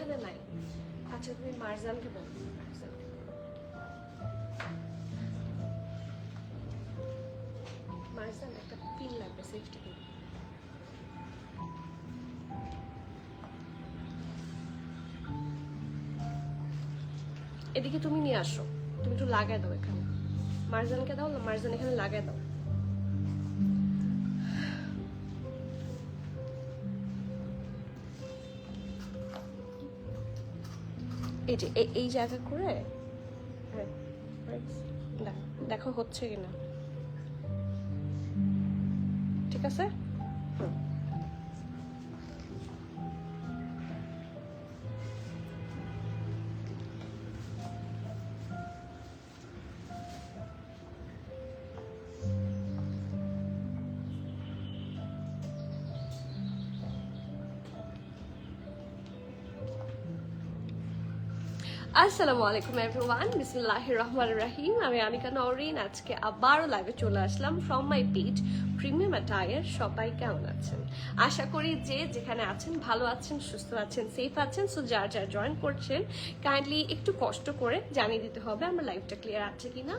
এখানে নাই। আচ্ছা তুমি মারজানকে বলো। মারজান একটা পিন লাগবে, সেফটি পিন। এদিকে তুমি নিয়ে আসো, তুমি একটু লাগাই দাও এখানে। মারজানকে দাও, মারজান এখানে লাগাই দাও। এই যে এই জায়গা করে, হ্যাঁ দেখো হচ্ছে কিনা, ঠিক আছে। আসসালামু আলাইকুম এভরিওয়ান, বিসমিল্লাহির রহমানির রহিম। আমি আনিকা নওরিন, আজকে আবারও লাইভে চলে আসলাম from my page premium attire. সবাই কেমন আছেন? আশা করি যে যেখানে আছেন ভালো আছেন, সুস্থ আছেন, সেফ আছেন। সো যার যার জয়েন করছেন কাইন্ডলি একটু কষ্ট করে জানিয়ে দিতে হবে আমার লাইভটা ক্লিয়ার আছে কিনা,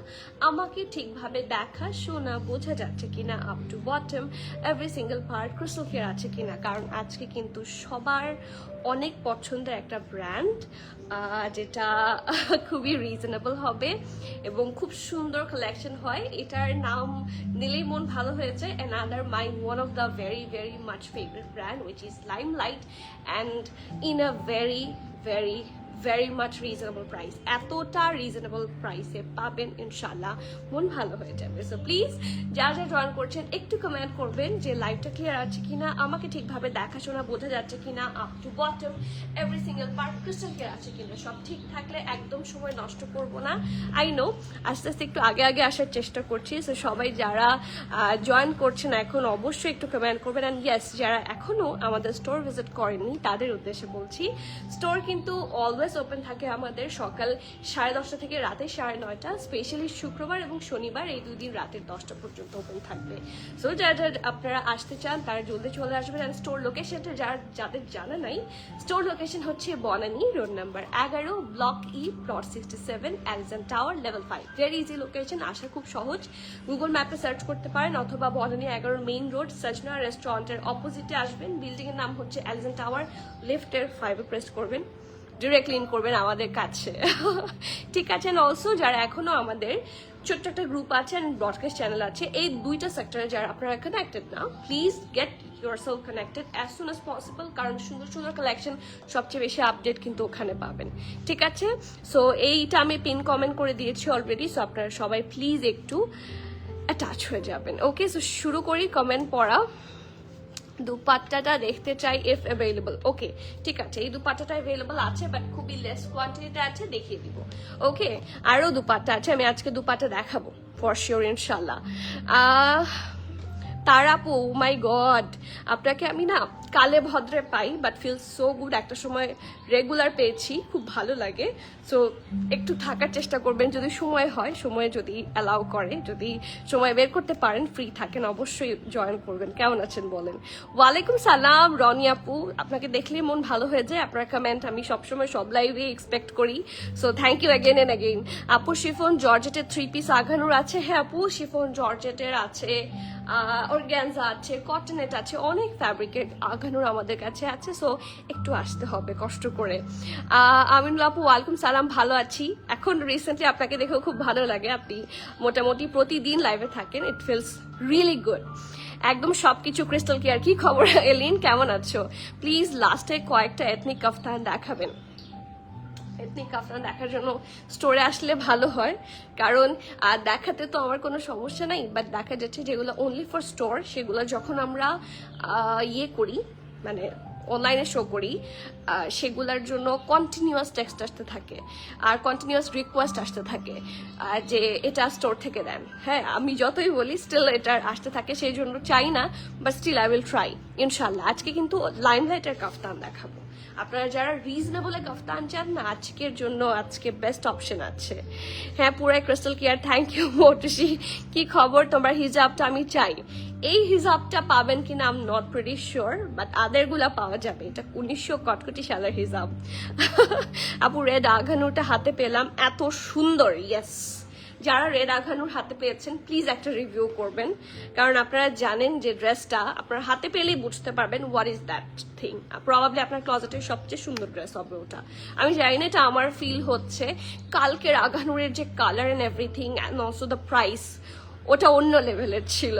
আমাকে ঠিকভাবে দেখা শোনা বোঝা যাচ্ছে কিনা, up to bottom every single part crystal clear আছে কিনা। কারণ আজকে কিন্তু সবার অনেক পছন্দের একটা ব্র্যান্ড, যেটা খুবই রিজনেবল হবে এবং খুব সুন্দর কালেকশন হয়। এটার নাম নিলেই মন ভালো হয়েছে। another my one of the very much favorite brand which is Limelight, and in a very much reasonable price. এতটা রিজনেবল প্রাইসে পাবেন ইনশাল্লাহ, মন ভালো হয়ে যাবে। সো প্লিজ যারা যারা জয়েন করছেন একটু কমেন্ট করবেন যে লাইভটা ক্লিয়ার আছে কিনা, আমাকে ঠিকভাবে দেখাশোনা বোঝা যাচ্ছে কিনা, up to bottom every single part crystal clear আছে কিনা। সব ঠিক থাকলে একদম সময় নষ্ট করব না। আই নো আস্তে আস্তে একটু আগে আসার চেষ্টা করছি। সো সবাই যারা জয়েন করছেন এখন অবশ্যই একটু কমেন্ট করবেন। অ্যান্ড ইয়েস, যারা এখনো আমাদের স্টোর ভিজিট করেননি তাদের উদ্দেশ্যে বলছি, স্টোর কিন্তু অলওয়েজ ওপেন থাকে আমাদের সকাল 10:30 থেকে রাতে 9:30, স্পেশালি শুক্রবার এবং শনিবার এই দুদিন রাতের 10টা পর্যন্ত ওপেন থাকবে। সো যারা আপনারা আসতে চান তারা জলদি চলে আসবেন। অ্যান্ড স্টোর লোকেশনটা যাদের জানা নাই, স্টোর লোকেশন হচ্ছে Banani road number 11, block E, plot 67, Allison tower, level 5। Very easy location, আসা খুব সহজ। গুগল ম্যাপে সার্চ করতে পারেন অথবা বনানী 11 মেইন রোড সজনা রেস্টুরেন্টের অপোজিটে আসবেন। বিল্ডিং এর নাম হচ্ছে অ্যালিসন টাওয়ার, লেফটের 5-এ প্রেস করবেন, ডিরেক্টলি ইন করবেন আমাদের কাছে। ঠিক আছে। অলসো যারা এখনো আমাদের ছোট্ট একটা গ্রুপ আছে অ্যান্ড ব্রডকাস্ট চ্যানেল আছে, এই দুইটা সেক্টরে যারা আপনারা কানেক্টেড না, please get yourself connected as soon as possible, কারণ সুন্দর কালেকশন সবচেয়ে বেশি আপডেট কিন্তু ওখানে পাবেন। ঠিক আছে। সো এইটা আমি পিন কমেন্ট করে দিয়েছি অলরেডি। সো আপনারা সবাই প্লিজ একটু অ্যাটাচ হয়ে যাবেন। ওকে, সো শুরু করি কমেন্ট পড়া। দুপাট্টাটা দেখতে চাই ইফ অ্যাভেলেবল। ওকে ঠিক আছে, এই দুপাট্টাটা অ্যাভেলেবল আছে বাট খুবই লেস কোয়ান্টিটিতে আছে, দেখিয়ে দিব। ওকে, আরও দুপাট্টা আছে, আমি আজকে দুপাট্টা দেখাবো ফর শিওর ইনশাল্লাহ। তারাপু, মাই গড, আপনাকে আমি না কালে ভদ্রে পাই বাট ফিল সো গুড। একটা সময় রেগুলার পেয়েছি, খুব ভালো লাগে। সো একটু থাকার চেষ্টা করবেন যদি সময় হয়, সময় যদি অ্যালাউ করে, যদি সময় বের করতে পারেন, ফ্রি থাকেন, অবশ্যই জয়েন করবেন। কেমন আছেন বলেন? ওয়ালাইকুম সালাম রনি আপু, আপনাকে দেখলেই মন ভালো হয়ে যায়। আপনার কমেন্ট আমি সবসময় সব লাইভে এক্সপেক্ট করি। So thank you again and again. আপু শিফন জর্জেটের 3 পিস আঘানুর আছে? হ্যাঁ আপু, শিফন জর্জেটের আছে, অর্গ্যানজা আছে, কটনেট আছে, অনেক ফ্যাব্রিকের আঘানুর আমাদের কাছে আছে। সো একটু আসতে হবে কষ্ট করে। আমিনুল আপু ওয়ালাইকুম সালাম, ভালো আছি। এখন রিসেন্টলি আপনাকে দেখেও খুব ভালো লাগে, আপনি মোটামুটি প্রতিদিন লাইভে থাকেন, ইট ফিলস রিয়েলি গুড। একদম সবকিছু ক্রিস্টাল ক্লিয়ার। কি খবর এলিন, কেমন আছো? প্লিজ লাস্টে কয়েকটা এথনিক কাফতান দেখাবেন। এথনিক কাফতান দেখার জন্য স্টোরে আসলে ভালো হয়, কারণ দেখাতে তো আমার কোনো সমস্যা নাই, বাট দেখা যাচ্ছে যেগুলো অনলি ফর স্টোর সেগুলো যখন আমরা ইয়ে করি, মানে অনলাইনে শো করি, সেগুলোর জন্য কন্টিনিউয়াস টেক্সট আসতে থাকে আর কন্টিনিউয়াস রিকোয়েস্ট আসতে থাকে যে এটা স্টোর থেকে দেন। হ্যাঁ, আমি যতই বলি স্টিল এটা আসতে থাকে, সেই জন্য চাই না, but still I will try ইনশাল্লাহ। আজকে কিন্তু লাইমলাইটের কাফতান দেখাবো, আপনারা যারা রিজনেবলে কাফতান চান না, আজকের জন্য আজকে বেস্ট অপশন আছে। হ্যাঁ পুরাই crystal clear, thank you Moutushi. কি খবর তোমার হিজাবটা আমি চাই। এই হিজাবটা পাবেন কিনা I am not pretty sure, but আদারগুলা পাওয়া যাবে। এটা 1900 কটকটি সালের হিজাব। আপু রেড আঘানুটা হাতে পেলাম, এত সুন্দর। ইয়েস, যারা রেড আঘানুর হাতে পেয়েছেন প্লিজ একটা রিভিউ করবেন, কারণ আপনারা জানেন যে ড্রেসটা আপনার হাতে পেলেই বুঝতে পারবেন what is that thing. Probably আপনার ক্লজেটের সবচেয়ে সুন্দর ড্রেস হবে ওটা। আমি জানি না, এটা আমার ফিল হচ্ছে। কালকের আঘানুরের যে colour and everything and also the price, ওটা অন্য লেভেলের ছিল।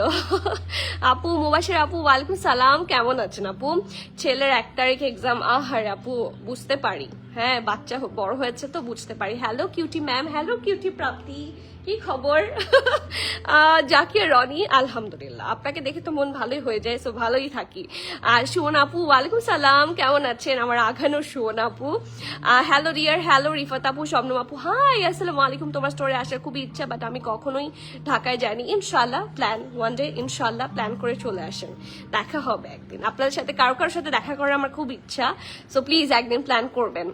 আপু মুবাশির আপু ওয়ালাইকুম সালাম, কেমন আছেন আপু? ছেলের 1 তারিখ এক্সাম, আহার আপু বুঝতে পারি। হ্যাঁ বাচ্চা বড় হয়েছে তো বুঝতে পারি। Hello cutie ma'am, hello cutie Prapti, কি খবর? জাকির রনি, আলহামদুলিল্লাহ, আপনাকে দেখে তো মন ভালোই হয়ে যায়, সো ভালোই থাকি। আর সুমন আপু ওয়ালাইকুম সালাম, কেমন আছেন? আমার আঘানোর সুমন আপু। হ্যালো রিয়ার, হ্যালো রিফাত আপু, শবনম আপু, হাই আসসালামু আলাইকুম। তোমার স্টোরে আসার খুবই ইচ্ছা, বাট আমি কখনোই ঢাকায় যাইনি। ইনশাল্লাহ প্ল্যান, ওয়ান ডে ইনশাল্লাহ প্ল্যান করে চলে আসেন, দেখা হবে একদিন। আপনাদের সাথে কারোর সাথে দেখা করার আমার খুব ইচ্ছা, সো প্লিজ একদিন প্ল্যান করবেন।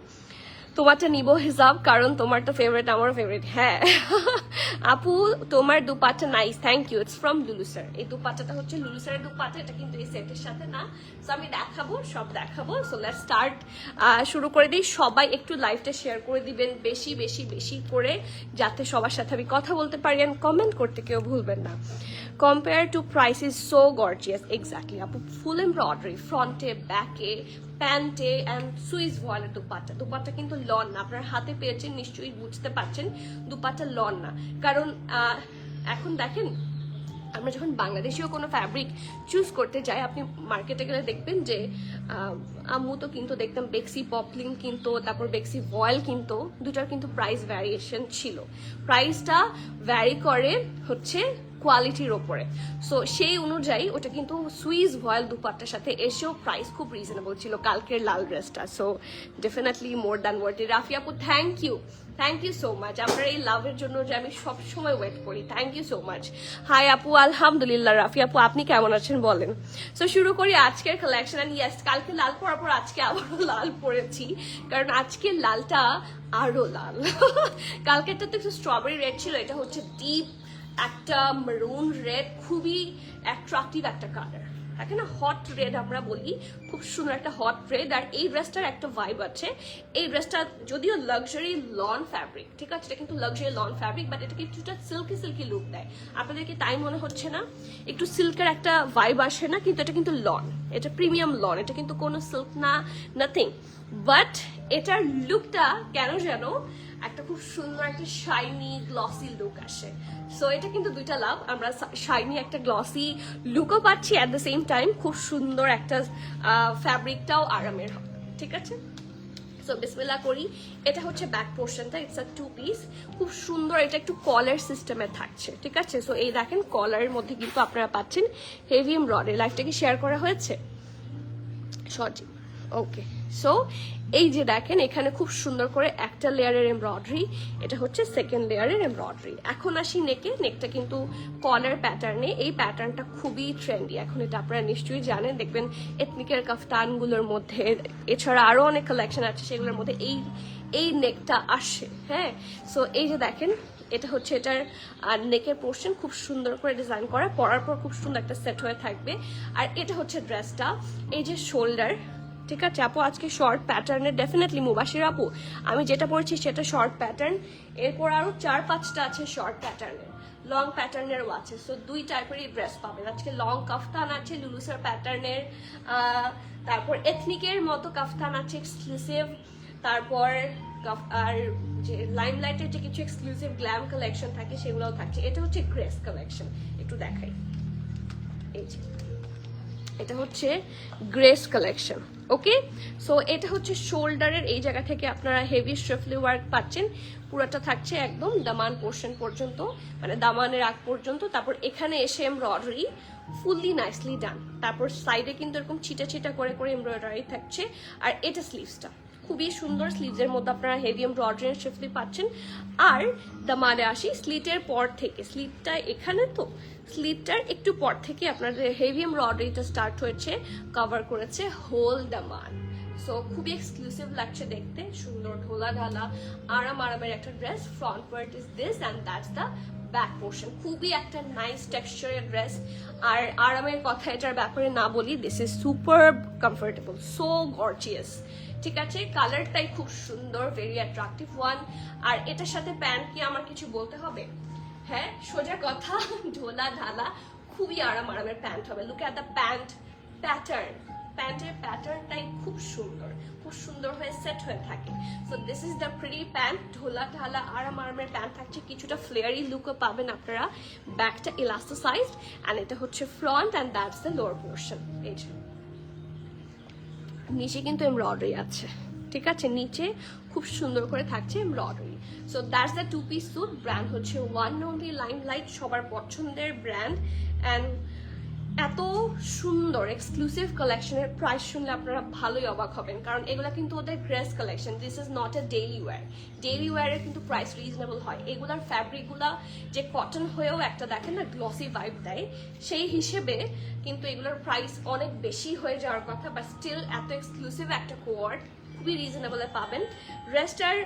তোমারটা নিবো হিসাব, কারণ তোমার তো ফেভারিট, আমারও ফেভারিট। হ্যাঁ আপু তোমার dupatta nice, thank you, it's from Lulusar. এই দুপাট্টাটা হচ্ছে লুলুসারের দুপাট্টা, এটা কিন্তু এই সেটের সাথে না। সো আমি দেখাবো, সব দেখাবো। সো লেটস স্টার্ট, শুরু করে দিই। সবাই একটু লাইভটা শেয়ার করে দিবেন বেশি বেশি বেশি করে, যাতে সবার সাথে আমি কথা বলতে পারি। অ্যান্ড কমেন্ট করতে কেউ ভুলবেন না। Compare to price is so gorgeous, exactly আপু। ফুল এমব্রয়ডারি ফ্রন্টে, ব্যাকে, প্যান্টে অ্যান্ড সুইস ভয়েলের দুপাট্টা। দুপাট্টা কিন্তু লন না, আপনার হাতে পেয়েছেন নিশ্চয়ই বুঝতে পারছেন দুপাট্টা লন না। কারণ এখন দেখেন, আমরা যখন বাংলাদেশীয় কোনো ফ্যাব্রিক চুজ করতে যাই, আপনি মার্কেটে গেলে দেখবেন যে আম্মু তো কিন্তু দেখতাম বেক্সি পপলিন কিন্তু, তারপর বেক্সি ভয়েল কিন্তু, দুটার কিন্তু প্রাইস ভ্যারিয়েশন ছিল। প্রাইসটা ভ্যারি করে হচ্ছে কোয়ালিটির ওপরে। সো সেই অনুযায়ী ওটা কিন্তু সুইস ভয়েল দুপাট্টার সাথে এসেও প্রাইস খুব রিজনেবল ছিল কালকের লাল ড্রেসটা। So definitely more than worth it. Rafi আপু থ্যাংক ইউ সো মাচ। আপনার এই লাভের জন্য যে আমি সবসময় ওয়েট করি, thank you so much. Hi আপু, আলহামদুলিল্লাহ। রাফি আপু আপনি কেমন আছেন বলেন? সো শুরু করি আজকের কালেকশন। অ্যান্ড ইয়েস, কালকে লাল পরার পর আজকে আবারও লাল পরেছি, কারণ আজকের লালটা আরো লাল। কালকেরটা তো একটু স্ট্রবেরি রেড ছিল, এটা হচ্ছে ডিপ একটা মেরুন রেড, খুবই অ্যাট্রাকটিভ একটা কালার, থাকে না হট রেড আমরা বলি, খুব সুন্দর একটা হট রেড। আর এই ড্রেসটার একটা ভাইব আছে। এই ড্রেসটা যদিও লাক্সারি লন ফ্যাব্রিক, ঠিক আছে, এটা কিন্তু লাক্সারি লন ফ্যাব্রিক, বাট এটা কিছুটা সিল্কি লুক দেয়। আপনাদেরকে তাই মনে হচ্ছে না? একটু সিল্কের একটা ভাইব আসে না? কিন্তু এটা কিন্তু লন, এটা প্রিমিয়াম লন, এটা কিন্তু কোনো সিল্ক না, নাথিং। বাট এটার লুকটা কেন যেন একটা খুব সুন্দর একটা শাইনি গ্লসি লুক আসে। সো এটা কিন্তু দুইটা লাভ, আমরা শাইনি একটা গ্লসি লুকও পাচ্ছি, অ্যাট দ্য সেম টাইম খুব সুন্দর একটা ফ্যাব্রিকটাও আরামের হবে, ঠিক আছে। সো বিসমিল্লাহ করি। এটা হচ্ছে ব্যাক পোর্শনটা, ইটস আ 2 পিস, খুব সুন্দর। এটা একটু কলার সিস্টেমে থাকছে, ঠিক আছে। সো এই দেখেন কলারের মধ্যে কিন্তু আপনারা পাচ্ছেন হেভি এমব্রয়ডারি। লাইফটাকে শেয়ার করা হয়েছে সজি, ওকে। সো এই যে দেখেন এখানে খুব সুন্দর করে একটা লেয়ারের এমব্রয়ডারি, এটা হচ্ছে সেকেন্ড লেয়ারের এমব্রয়ডারি। এখন আসি নেকে। নেকটা কিন্তু কলার প্যাটার্নে, এই প্যাটার্নটা খুবই ট্রেন্ডি এখন, এটা আপনারা নিশ্চয়ই জানেন। দেখবেন এথনিকের কাফতানগুলোর মধ্যে, এছাড়া আরো অনেক কালেকশন আছে সেগুলোর মধ্যে এই নেকটা আসে। হ্যাঁ, সো এই যে দেখেন এটা হচ্ছে এটার নেকের পোর্শন, খুব সুন্দর করে ডিজাইন করা, পরার পর খুব সুন্দর একটা সেট হয়ে থাকবে। আর এটা হচ্ছে ড্রেসটা, এই যে শোল্ডার, ঠিক আছে আপু। আজকে শর্ট প্যাটার্নের, ডেফিনেটলি মুবাশির আপু আমি যেটা পড়ছি সেটা শর্ট প্যাটার্ন, এরপর আরো 4-5টা আছে শর্ট প্যাটার্নের, লং প্যাটার্নেরও আছে। সো 2 টাইপেরই ড্রেস পাবেন আজকে। লং কাফতান আছে লুলুসার প্যাটার্নের, তারপর এথনিকের মতো কাফতান আছে এক্সক্লুসিভ, তারপর আর যে লাইমলাইটের যে কিছু এক্সক্লুসিভ গ্ল্যাম কালেকশন থাকে সেগুলোও থাকছে। এটা হচ্ছে গ্রেস কালেকশন, একটু দেখাই। এই যে এটা হচ্ছে গ্রেস কালেকশন, ওকে। সো এটা হচ্ছে শোল্ডারের এই জায়গা থেকে আপনারা হেভি স্ট্রেফলি ওয়ার্ক পাচ্ছেন, পুরোটা থাকছে একদম দামান পোর্শন পর্যন্ত, মানে দামানের আগ পর্যন্ত। তারপর এখানে এসে এমব্রয়ডারি ফুললি নাইসলি ডান, তারপর সাইডে কিন্তু এরকম ছিটা করে এমব্রয়ডারি থাকছে। আর এটা স্লিভসটা খুবই সুন্দর, স্লিভসের মধ্যে আপনারা হেভি এমব্রয়ডারি স্ট্রেফলি পাচ্ছেন। আর দামানে আসি, স্লিটের পর থেকে, স্লিপটা এখানে তো স্লিপটার একটু পর থেকে আপনাদের হেভি এমব্রয়ডারিটা স্টার্ট হয়েছে, কভার করেছে হোল দামান, সো খুবই এক্সক্লুসিভ লাগছে দেখতে, সুন্দর ঢোলা ঢালা আরামের একটা dress. Front part is this and that's the back portion. খুবই একটা নাইস টেক্সচারের ড্রেস। আর আরামের কথা এটার ব্যাপারে না বলি, this is super comfortable, so gorgeous. ঠিক আছে, কালারটাই খুব সুন্দর, ভেরি অ্যাট্রাকটিভ ওয়ান। আর এটার সাথে প্যান্ট কি আমার কিছু বলতে হবে? হ্যাঁ, সোজা কথা, ঢোলা ঢালা খুবই আরামের প্যান্ট হবে। Look at the pant pattern, প্যান্টের প্যাটার্নটাই খুব সুন্দর হয়ে সেট হয়ে থাকে। So this is the pretty pant, ঢোলা ঢালা আরামের প্যান্ট থাকছে, কিছুটা ফ্লেয়ারি লুকও পাবেন আপনারা। ব্যাকটা ইলাস্টোসাইজড অ্যান্ড এটা হচ্ছে front and that's the lower portion. এই যে নিচে কিন্তু এমব্রয়ডারি আছে, ঠিক আছে, নিচে খুব সুন্দর করে থাকছে embroidery. So that's the two piece suit. Brand হচ্ছে ওয়ান অনলি লাইমলাইট, সবার পছন্দের ব্র্যান্ড। অ্যান্ড এত সুন্দর এক্সক্লুসিভ কালেকশনের প্রাইস শুনলে আপনারা ভালোই অবাক হবেন, কারণ এগুলা কিন্তু ওদের grace collection. This is not a daily wear. Daily ওয়্যারের কিন্তু প্রাইস রিজনেবল হয়। এগুলার ফ্যাব্রিকগুলা যে কটন হয়েও একটা দেখেন না গ্লসি ভাইব দেয়, সেই হিসেবে কিন্তু এগুলোর প্রাইস অনেক বেশি হয়ে যাওয়ার কথা, বাট স্টিল এত এক্সক্লুসিভ একটা কোয়ার্ড খুবই রিজনেবলে পাবেন। ড্রেসটার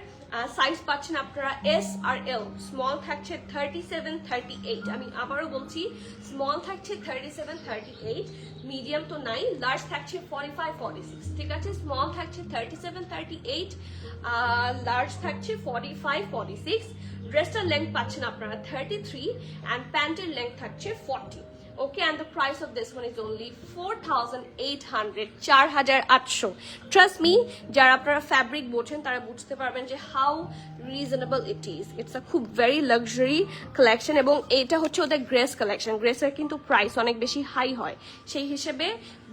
সাইজ পাচ্ছেন আপনারা এস আর এল। স্মল থাকছে 37, 38। আমি আবারও বলছি, স্মল থাকছে 37, 38, মিডিয়াম তো নাই। লার্জ থাকছে 45, 46। ঠিক আছে, স্মল থাকছে 37, 38, লার্জ থাকছে 45, 46। ড্রেসটার লেন্থ পাচ্ছেন আপনারা 33 অ্যান্ড প্যান্টের লেন্থ থাকছে 40। Okay, and the price of this one is only 4,800, 4,800. Trust me, যারা আপনারা ফ্যাব্রিক বোঝেন তারা বুঝতে পারবেন যে how reasonable it is. It's a খুব ভেরি লাক্সারি কালেকশন এবং এটা হচ্ছে ওদের গ্রেস কালেকশন। গ্রেসের কিন্তু প্রাইস অনেক বেশি হাই হয়, সেই হিসেবে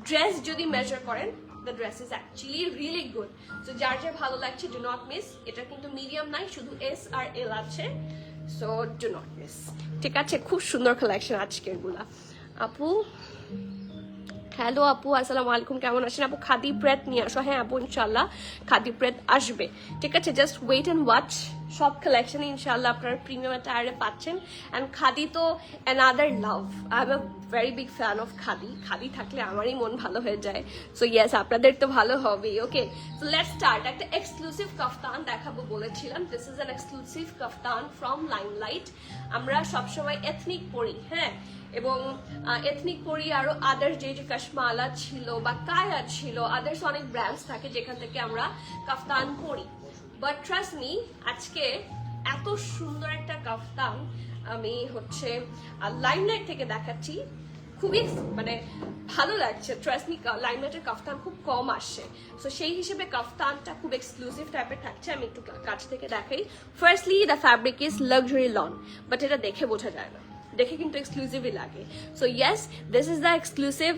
ড্রেস যদি মেজার করেন the dress is actually really good. So যার ভালো লাগছে do not miss. এটা কিন্তু মিডিয়াম নাই, শুধু এস আর এল আছে, so do not miss. ঠিক আছে, খুব সুন্দর কালেকশন আজকের গুলা। আপু হ্যালো আপু, আসসালামু আলাইকুম, কেমন আছেন আপু? খাদি প্রেত নিয়ে আসো। হ্যাঁ আপু, ইনশাল্লাহ খাদি প্রেত আসবে। ঠিক আছে, জাস্ট ওয়েট অ্যান্ড ওয়াচ। সব কালেকশন ইনশাল্লাহ আপনারা প্রিমিয়াম টায়ারে পাচ্ছেন। অ্যান্ড খাদি তো another love. I am a very big fan of khadi. Khadi থাকলে আমারই মন ভালো হয়ে যায়। সো ইয়েস, আপনাদের তো ভালো হবেই। ওকে, সো লেটস স্টার্ট। একটা এক্সক্লুসিভ কাফতান দেখাবো বলেছিলাম। This is an exclusive kaftan from limelight. আমরা সবসময় এথনিক পরি, হ্যাঁ, এবং এথনিক পরি, আরো আদার্স যে কাশমালা ছিল বা কায়া ছিল, আদার্স অনেক ব্র্যান্ডস থাকে যেখান থেকে আমরা কাফতান পরি। বাট ট্রাস্ট মি, আজকে এত সুন্দর একটা কাফতান আমি হচ্ছে লাইমলাইট থেকে দেখাচ্ছি। খুবই মানে ভালো লাগছে। ট্রাস্ট মি, লাইমলাইটের কাফতান খুব কম আসে, সো সেই হিসেবে কাফতানটা খুব এক্সক্লুসিভ টাইপের থাকছে। আমি একটু কাছ থেকে দেখাই। Firstly the fabric is luxury lawn, but এটা দেখে বোঝা যায় না, দেখে কিন্তু এক্সক্লুসিভই লাগে। So yes, this is the exclusive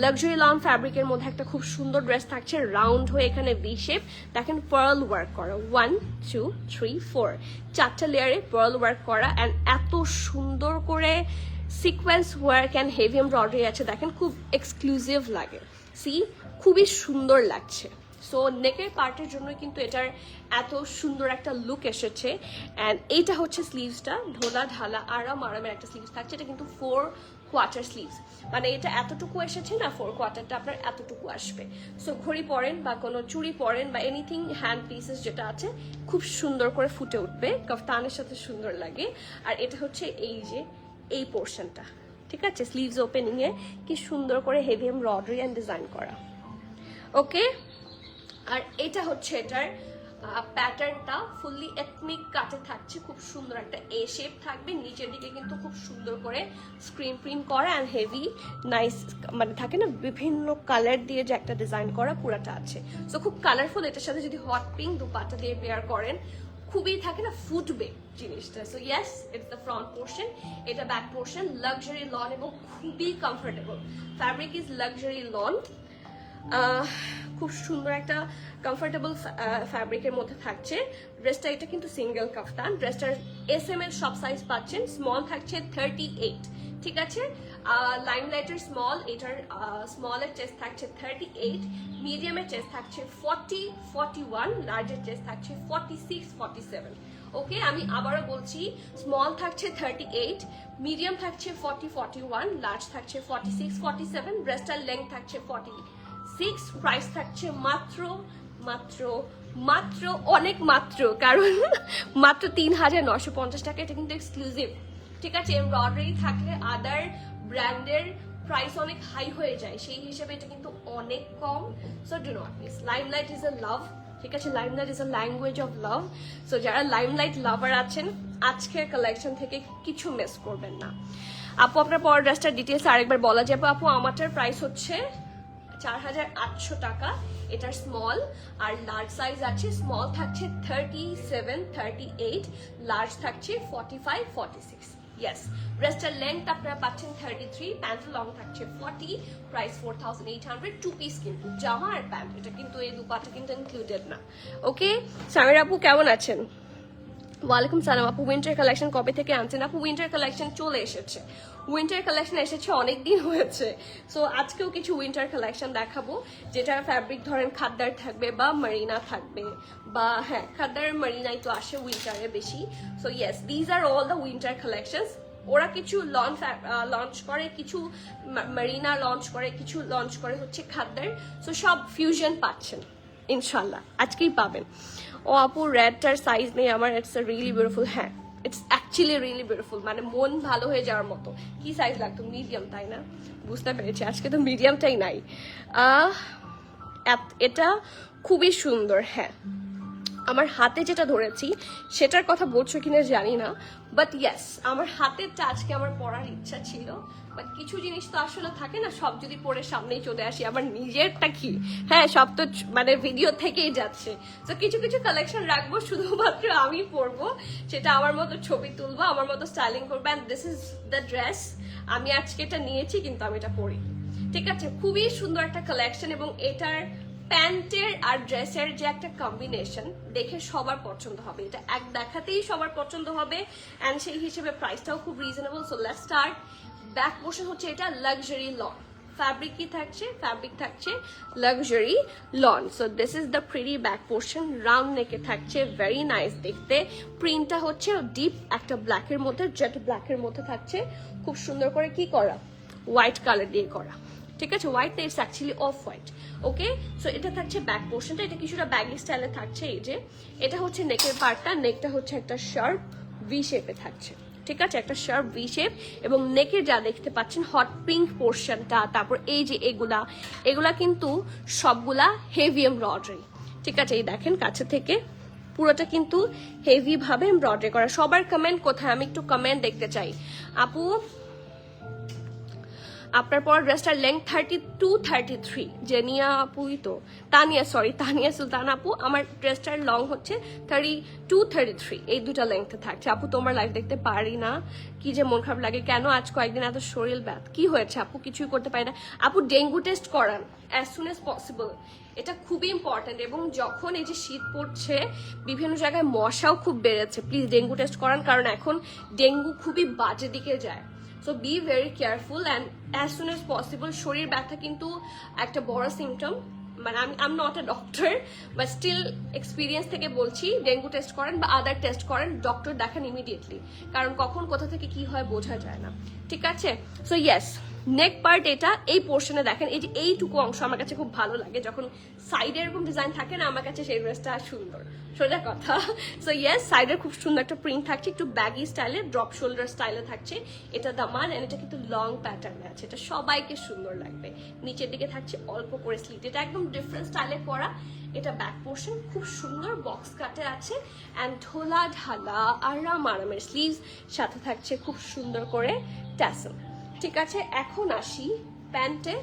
luxury lawn ফ্যাব্রিকের মধ্যে একটা খুব সুন্দর ড্রেস থাকছে, রাউন্ড হয়ে এখানে ভি শেপ। দেখেন পার্ল ওয়ার্ক করা, 1, 2, 3, 4, 4টা লেয়ারে পার্ল ওয়ার্ক করা অ্যান্ড এত সুন্দর করে sequence work and heavy embroidery আছে। দেখেন খুব এক্সক্লুসিভ লাগে, সি খুবই সুন্দর লাগছে। সো নেকের পার্টের জন্য কিন্তু এটার এত সুন্দর একটা লুক এসেছে। অ্যান্ড এইটা হচ্ছে স্লিভসটা, ঢোলা ঢালা আরামের একটা স্লিভস থাকছে। এটা কিন্তু 4 কোয়ার্টার স্লিভস, মানে এটা এতটুকু এসেছে না, 4 কোয়ার্টারটা আপনার এতটুকু আসবে। সো ঘড়ি পরেন বা কোনো চুড়ি পরেন বা এনিথিং হ্যান্ড পিসেস যেটা আছে, খুব সুন্দর করে ফুটে উঠবে, কাফতানের সাথে সুন্দর লাগে। আর এটা হচ্ছে এই যে এই পোর্শনটা, ঠিক আছে, স্লিভস ওপেনিং এ কি সুন্দর করে হেভি এমব্রয়ডারি অ্যান্ড ডিজাইন করা। ওকে, আর এটা হচ্ছে এটার প্যাটার্নটা ফুললি এথনিক কাটে থাকছে, খুব সুন্দর একটা এ শেপ থাকবে। নিচের দিকে কিন্তু খুব সুন্দর করে স্ক্রিন প্রিন্ট করা অ্যান্ড হেভি নাইস, মানে থাকে না বিভিন্ন কালার দিয়ে যে একটা ডিজাইন করা পুরাটা আছে। সো খুব কালারফুল। এটার সাথে যদি হট পিঙ্ক দুপাট্টা দিয়ে পেয়ার করেন, খুবই থাকে না ফুটবে জিনিসটা। So yes, it's the front portion, এটা ব্যাক পোর্শন। লাক্সারি লন এবং খুবই comfortable. Fabric is luxury loan, খুব সুন্দর একটা কমফোর্টেবল ফ্যাব্রিকের মধ্যে থাকছে ড্রেসটা। এটা কিন্তু সিঙ্গেল কাফতান। ড্রেসটার SM এর সব সাইজ পাচ্ছেন। স্মল থাকছে 38, ঠিক আছে। লাইমলাইটের স্মল, এটার স্মলের চেস্ট থাকছে 38, মিডিয়ামের চেস্ট থাকছে 40, 41, লার্জের চেস্ট থাকছে 46, 47। ওকে, আমি আবারও বলছি, স্মল থাকছে 38, মিডিয়াম থাকছে 40, 41, লার্জ থাকছে 46, 47, ড্রেসটার লেন্থ থাকছে 46, 6 প্রাইস থাকছে মাত্র মাত্র মাত্র অনেক মাত্র, কারণ মাত্র 3,950 টাকা। এটা কিন্তু এক্সক্লুসিভ, ঠিক আছে? এমব্রয়ডারি থাকলে আদার ব্র্যান্ডের প্রাইস অনেক হাই হয়ে যায়, সেই হিসেবে এটা কিন্তু অনেক কম। So do not miss. Limelight is a love, ঠিক আছে? Limelight is a language of love. So যারা লাইমলাইট লাভার আছেন, আজকের কালেকশন থেকে কিছু মিস করবেন না। আপু আপনার পরের ড্রেসটার ডিটেলস আরেকবার বলা যাবে? আপু আমারটার প্রাইস হচ্ছে 4,800 টাকা। এটার স্মল আর লার্জ সাইজ আছে। স্মল থাকছে 37, 38, লার্জ থাকছে 45, 46। ইয়েস, ড্রেসটার লেন্থ আপনারা পাচ্ছেন 33, প্যান্ট লং থাকছে 40, প্রাইস 4,800। 2 পিস কিন্তু, জামা আর প্যান্ট, এটা কিন্তু এই দুপাটা কিন্তু ইনক্লুডেড না। ওকে, সামির আপু কেমন আছেন? ওয়ালাইকুম সালাম। আপু উইন্টার কালেকশন কবে থেকে আনছেন? আপু উইন্টার কালেকশন চলে এসেছে, উইন্টার কালেকশন এসেছে অনেক দিন হয়েছে। সো আজকেও কিছু উইন্টার কালেকশন দেখাবো, যেটা ফ্যাব্রিক ধরেন খাদ্দার থাকবে বা মারিনা থাকবে, বা হ্যাঁ খাদ্দার মারিনাই তো আসে উইন্টারে বেশি। So yes, these are all the winter collections. ওরা কিছু লঞ্চ করে, কিছু মারিনা লঞ্চ করে, কিছু লঞ্চ করে হচ্ছে খাদ্দার। সো সব ফিউশন পাচ্ছেন ইনশাল্লাহ, আজকেই পাবেন। ও আপু রেডটার সাইজ নেই আমার, ইটস রিয়েলি বিউটিফুল। হ্যাঁ, ইটস অ্যাকচুয়ালি রিয়েলি বিউটিফুল, মানে মন ভালো হয়ে যাওয়ার মতো। কি সাইজ লাগতো? মিডিয়াম, তাই না? বুঝতে পেরেছি, আজকে তো মিডিয়ামটাই নাই। এটা খুবই সুন্দর। হ্যাঁ, আমার হাতে যেটা ধরেছি সেটার কথা বলছো কিনা জানি না, বাট ইয়েস, আমার হাতেরটা আজকে আমার পরার ইচ্ছা ছিল। বাট কিছু জিনিস তো আসলে থাকে না, সব যদি পরে সামনেই চলে আসি, আমার নিজেরটা কি, হ্যাঁ সব তো মানে ভিডিও থেকেই যাচ্ছে। তো কিছু কিছু কালেকশন রাখবো শুধুমাত্র আমি পরবো, সেটা আমার মতো ছবি তুলবো, আমার মতো স্টাইলিং করবো। And this is the dress, আমি আজকে এটা নিয়েছি কিন্তু আমি এটা পরি, ঠিক আছে? খুবই সুন্দর একটা কালেকশন, এবং এটার প্যান্টের আর ড্রেসের যে একটা কম্বিনেশন দেখে সবার পছন্দ হবে, এটা এক দেখাতেই সবার পছন্দ হবে। অ্যান্ড সেই হিসেবে প্রাইসটাও খুব reasonable. So let's start. Back portion হচ্ছে এটা লাক্সারি লন। ফ্যাব্রিক কি থাকছে? ফ্যাব্রিক থাকছে luxury loan. So this is the pretty back portion. Round নেকে থাকছে, ভেরি নাইস দেখতে। প্রিন্টটা হচ্ছে ডিপ একটা ব্ল্যাকের মধ্যে, জেট ব্ল্যাকের মধ্যে থাকছে, খুব সুন্দর করে কি করা, হোয়াইট কালার দিয়ে করা, ঠিক আছে? হোয়াইট না, it's actually off white. Okay, so এটা থাকছে ব্যাক পোর্শনটা, এটা কিছুটা ব্যাগি স্টাইলে থাকছে। এই যে এটা হচ্ছে নেকের পার্টটা, নেকটা হচ্ছে একটা শার্প ভি শেপে থাকছে, ঠিক আছে? একটা শার্প ভি শেপ, এবং নেকের যা দেখতে পাচ্ছেন হট পিঙ্ক পোর্শনটা, তারপর এই যে এগুলা কিন্তু সবগুলা হেভি এমব্রয়ডারি, ঠিক আছে? এই দেখেন কাছে থেকে পুরোটা কিন্তু হেভি ভাবে এমব্রয়ডারি করা। সবার কমেন্ট কোথায়? আমি একটু কমেন্ট দেখতে চাই। আপু আপনার পর ড্রেসটার লেন্থ 32, 33। জেনিয়া আপুই তো, তানিয়া সুলতান আপু, আমার ড্রেসটার লং হচ্ছে 32, 33, এই দুটা লেন্থে থাকছে। আপু তোমার লাইফ দেখতে পারি না, কি যে মন খারাপ লাগে। কেন? আজ কয়েকদিন এত শরীর ব্যাথ। কি হয়েছে আপু? কিছুই করতে পারি না। আপু ডেঙ্গু টেস্ট করান অ্যাজ সুন এজ পসিবল, এটা খুবই ইম্পর্টেন্ট। এবং যখন এই যে শীত পড়ছে, বিভিন্ন জায়গায় মশাও খুব বেড়েছে, প্লিজ ডেঙ্গু টেস্ট করান, কারণ এখন ডেঙ্গু খুবই বাজে দিকে যায়। So be very careful and as soon as possible. শরীর ব্যথা কিন্তু একটা বড় সিমটম, মানে আমি not a doctor, but still experience থেকে বলছি, ডেঙ্গু টেস্ট করেন বা আদার টেস্ট করেন, ডক্টর দেখান ইমিডিয়েটলি, কারণ কখন কোথা থেকে কি হয় বোঝা যায় না, ঠিক আছে? সো ইয়েস, নেক পার্ট এটা, এই পোর্শনে দেখেন এই যে এইটুকু অংশ আমার কাছে খুব ভালো লাগে, যখন সাইডে এরকম ডিজাইন থাকে না, আমার কাছে সেই ড্রেসটা সুন্দর, সোজা কথা। সো ইয়েস, সাইডের খুব সুন্দর একটা প্রিন্ট থাকছে, একটু ব্যাগি স্টাইলে, ড্রপ শোল্ডার স্টাইলে থাকছে। এটা দামান, এন্ড এটা কিন্তু লং প্যাটার্নে আছে, এটা সবাইকে সুন্দর লাগবে। নিচের দিকে থাকছে অল্প করে স্লিট, এটা একদম ডিফারেন্ট স্টাইলে করা। এটা ব্যাক পোর্শন খুব সুন্দর বক্স কাটে আছে, অ্যান্ড ঢোলা ঢালা আরামের স্লিভস, সাথে থাকছে খুব সুন্দর করে ট্যাসেল, ঠিক আছে? এখন আসি প্যান্টে।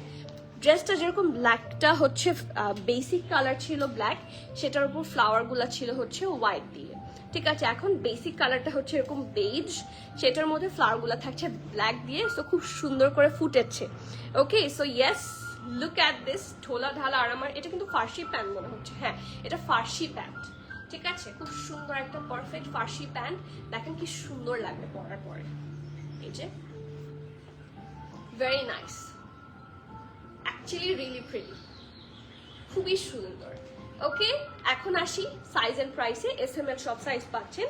ড্রেসটা যেরকম ব্ল্যাকটা হচ্ছে বেসিক কালার ছিল ব্ল্যাক, সেটার উপর ফ্লাওয়ারগুলো ছিল হচ্ছে হোয়াইট দিয়ে, ঠিক আছে? এখন বেসিক কালারটা হচ্ছে এরকম বেজ, সেটার মধ্যে ফ্লাওয়ারগুলো থাকছে ব্ল্যাক দিয়ে, সো খুব সুন্দর করে ফুটেছে। Okay, so yes, look at this, ঢোলা ঢালা আরামার। এটা কিন্তু ফার্সি প্যান্ট মনে হচ্ছে, হ্যাঁ এটা ফার্সি প্যান্ট, ঠিক আছে? খুব সুন্দর একটা পারফেক্ট ফার্সি প্যান্ট, দেখেন কি সুন্দর লাগবে পরার পরে। এই যে very nice, actually really pretty, খুবই সুন্দর। ওকে, এখন আসি সাইজ এন্ড প্রাইসে। SML সব সাইজ পাচ্ছেন।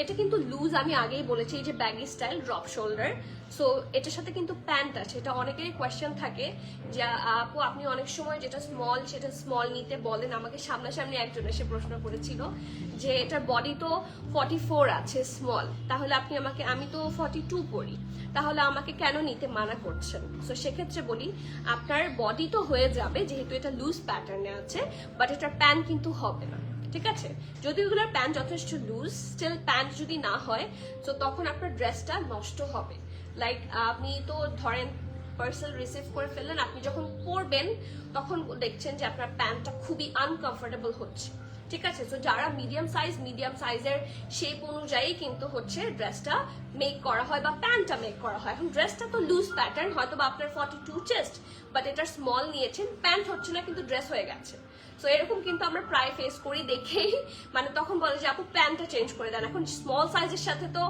এটা কিন্তু লুজ, আমি আগেই বলেছি, এই যে baggy style drop shoulder. So এটার সাথে কিন্তু প্যান্ট আছে। এটা অনেকেরই কোয়েশ্চেন থাকে যে আপু আপনি অনেক সময় যেটা স্মল সেটা স্মল নিতে বলেন। আমাকে সামনাসামনি একজন এসে প্রশ্ন করেছিল যে এটার বডি তো 44 আছে স্মল, তাহলে আপনি আমাকে, আমি তো 42 পরি, তাহলে আমাকে কেন নিতে মানা করছেন? সো সেক্ষেত্রে বলি আপনার বডি তো হয়ে যাবে যেহেতু এটা লুজ প্যাটার্নে আছে, বাট এটার প্যান্ট কিন্তু হবে না, ঠিক আছে? যদি ওগুলোর প্যান্ট যথেষ্ট লুজ, স্টিল প্যান্ট যদি না হয় তো তখন আপনার ড্রেসটা নষ্ট হবে। লাইক আপনি তো ধরেন পার্সেল রিসিভ করে ফেললেন, আপনি যখন পরবেন তখন দেখছেন যে আপনার প্যান্টটা খুবই আনকমফোর্টেবল হচ্ছে, ঠিক আছে? তো যারা মিডিয়াম সাইজের শেপ অনুযায়ী কিন্তু হচ্ছে ড্রেসটা মেক করা হয় বা প্যান্টটা মেক করা হয়। এখন ড্রেসটা তো লুজ প্যাটার্ন, হয়তো বা আপনার 42 চেস্ট, বাট এটা স্মল নিয়েছেন, প্যান্ট হচ্ছে না কিন্তু ড্রেস হয়ে গেছে। সো এরকম কিন্তু আমরা প্রায় ফেস করি, দেখেই মানে তখন বলে যে আপু প্যান্টটা চেঞ্জ করে দেন। এখন স্মল সাইজের সাথে তো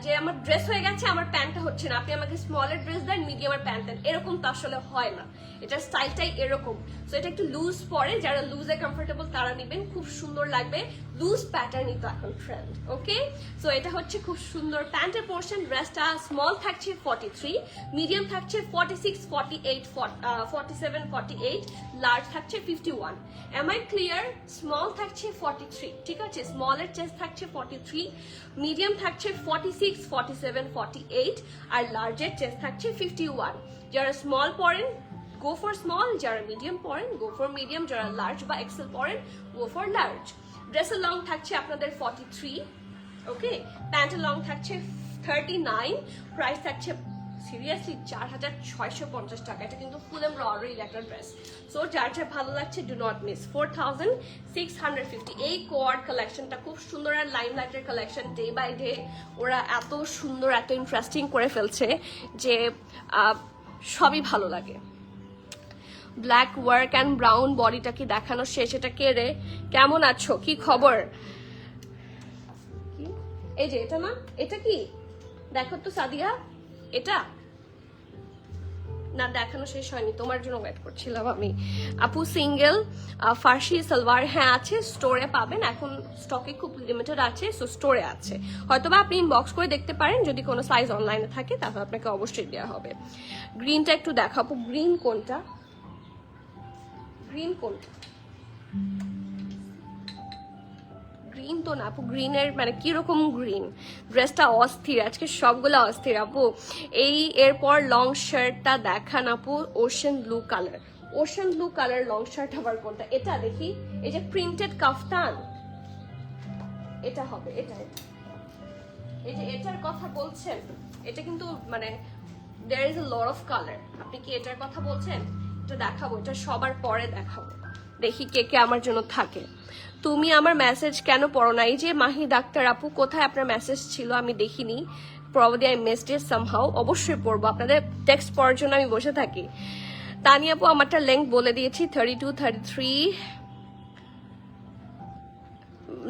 যে আমার ড্রেস হয়ে গেছে, আমার প্যান্টটা হচ্ছে না, আপনি আমাকে স্মলের ড্রেস দেন, মিডিয়ামের প্যান্ট দেন, এরকম তো আসলে হয় না। এটার স্টাইলটাই এরকম। সো এটা একটু লুজ পরে, যারা লুজে কমফোর্টেবল তারা নেবেন, খুব সুন্দর লাগবে। লুজ প্যাটার্নই তো এখন ট্রেন্ড, ওকে? সো এটা হচ্ছে খুব সুন্দর প্যান্টের পোর্শন। ড্রেসটা স্মল থাকছে 43, মিডিয়াম থাকছে 46, 48, 47, 48, লার্জ থাকছে 51। M I clear? স্মল থাকছে 43, ঠিক আছে? স্মলের চেস্ট থাকছে 43, মিডিয়াম থাকছে 46, 47, 48, আর লার্জের চেস্ট থাকছে 51। যারা স্মল পরেন গো ফর স্মল, যারা মিডিয়াম পরেন গো ফর মিডিয়াম, যারা লার্জ বা এক্সেল পরেন গো ফর লার্জ। ড্রেসের লং থাকছে আপনাদের 43, ওকে? প্যান্টের লং থাকছে 39, প্রাইস থাকছে সিরিয়াসলি 4,650 টাকা। এটা কিন্তু ফুল এন্ড রয়্যাল একটা ড্রেস। সো যার যা ভালো লাগছে ডু নট মিস। 4,650। এই কোয়ার্ড কালেকশনটা খুব সুন্দর, আর লাইমলাইটের কালেকশন ডে বাই ডে ওরা এত সুন্দর, এত ইন্টারেস্টিং করে ফেলছে যে সবই ভালো লাগে। ব্ল্যাক ওয়ার্ক অ্যান্ড ব্রাউন বডিটা কি দেখানো শেষ? এটা কে রে? কেমন আছো? কি খবর? এই যে এটা না, এটা কি দেখো তো সাদিয়া, এটা না দেখানো শেষ হয়নি, তোমার জন্য ওয়েট করছিলাম আমি। আপু সিঙ্গেল ফার্সি সালোয়ার হ্যাঁ আছে, স্টোরে পাবেন, এখন স্টকে খুব লিমিটেড আছে, সো স্টোরে আছে। হয়তোবা আপনি ইনবক্স করে দেখতে পারেন, যদি কোনো সাইজ অনলাইনে থাকে তাহলে আপনাকে অবশ্যই দেওয়া হবে। গ্রিনটা একটু দেখাবো। গ্রিন কোনটা? গ্রিন কোনটা? গ্রিন তো না আপু, গ্রিনের মানে কিরকম গ্রিন? ড্রেসটা অস্থির, আজকে সবগুলো অস্থির আপু। এরপর লং শার্টটা দেখান আপু, ocean blue colour. Ocean blue colour long shirt আবার কোনটা? এটা দেখি, এই যে প্রিন্টেড কাফতান, এটা হবে, এটা। এই যে এটার কথা বলছেন, এটা কিন্তু মানে there is a lot of color। আপনি কি এটার কথা বলছেন? এটা দেখাবো, এটা সবার পরে দেখাবো, দেখি কে কে আমার জন্য থাকে। তুমি আমার মেসেজ কেন পড়ো না? এই যে মাহি ডাক্তার আপু, কোথায় আপনার মেসেজ ছিল? আমি দেখিনি, probably I missed it somehow. অবশ্যই পড়বো, আপনাদের টেক্সট পড়ার জন্য আমি বসে থাকি। তানি আপু আমারটা লেংথ বলে দিয়েছি, 32, 33।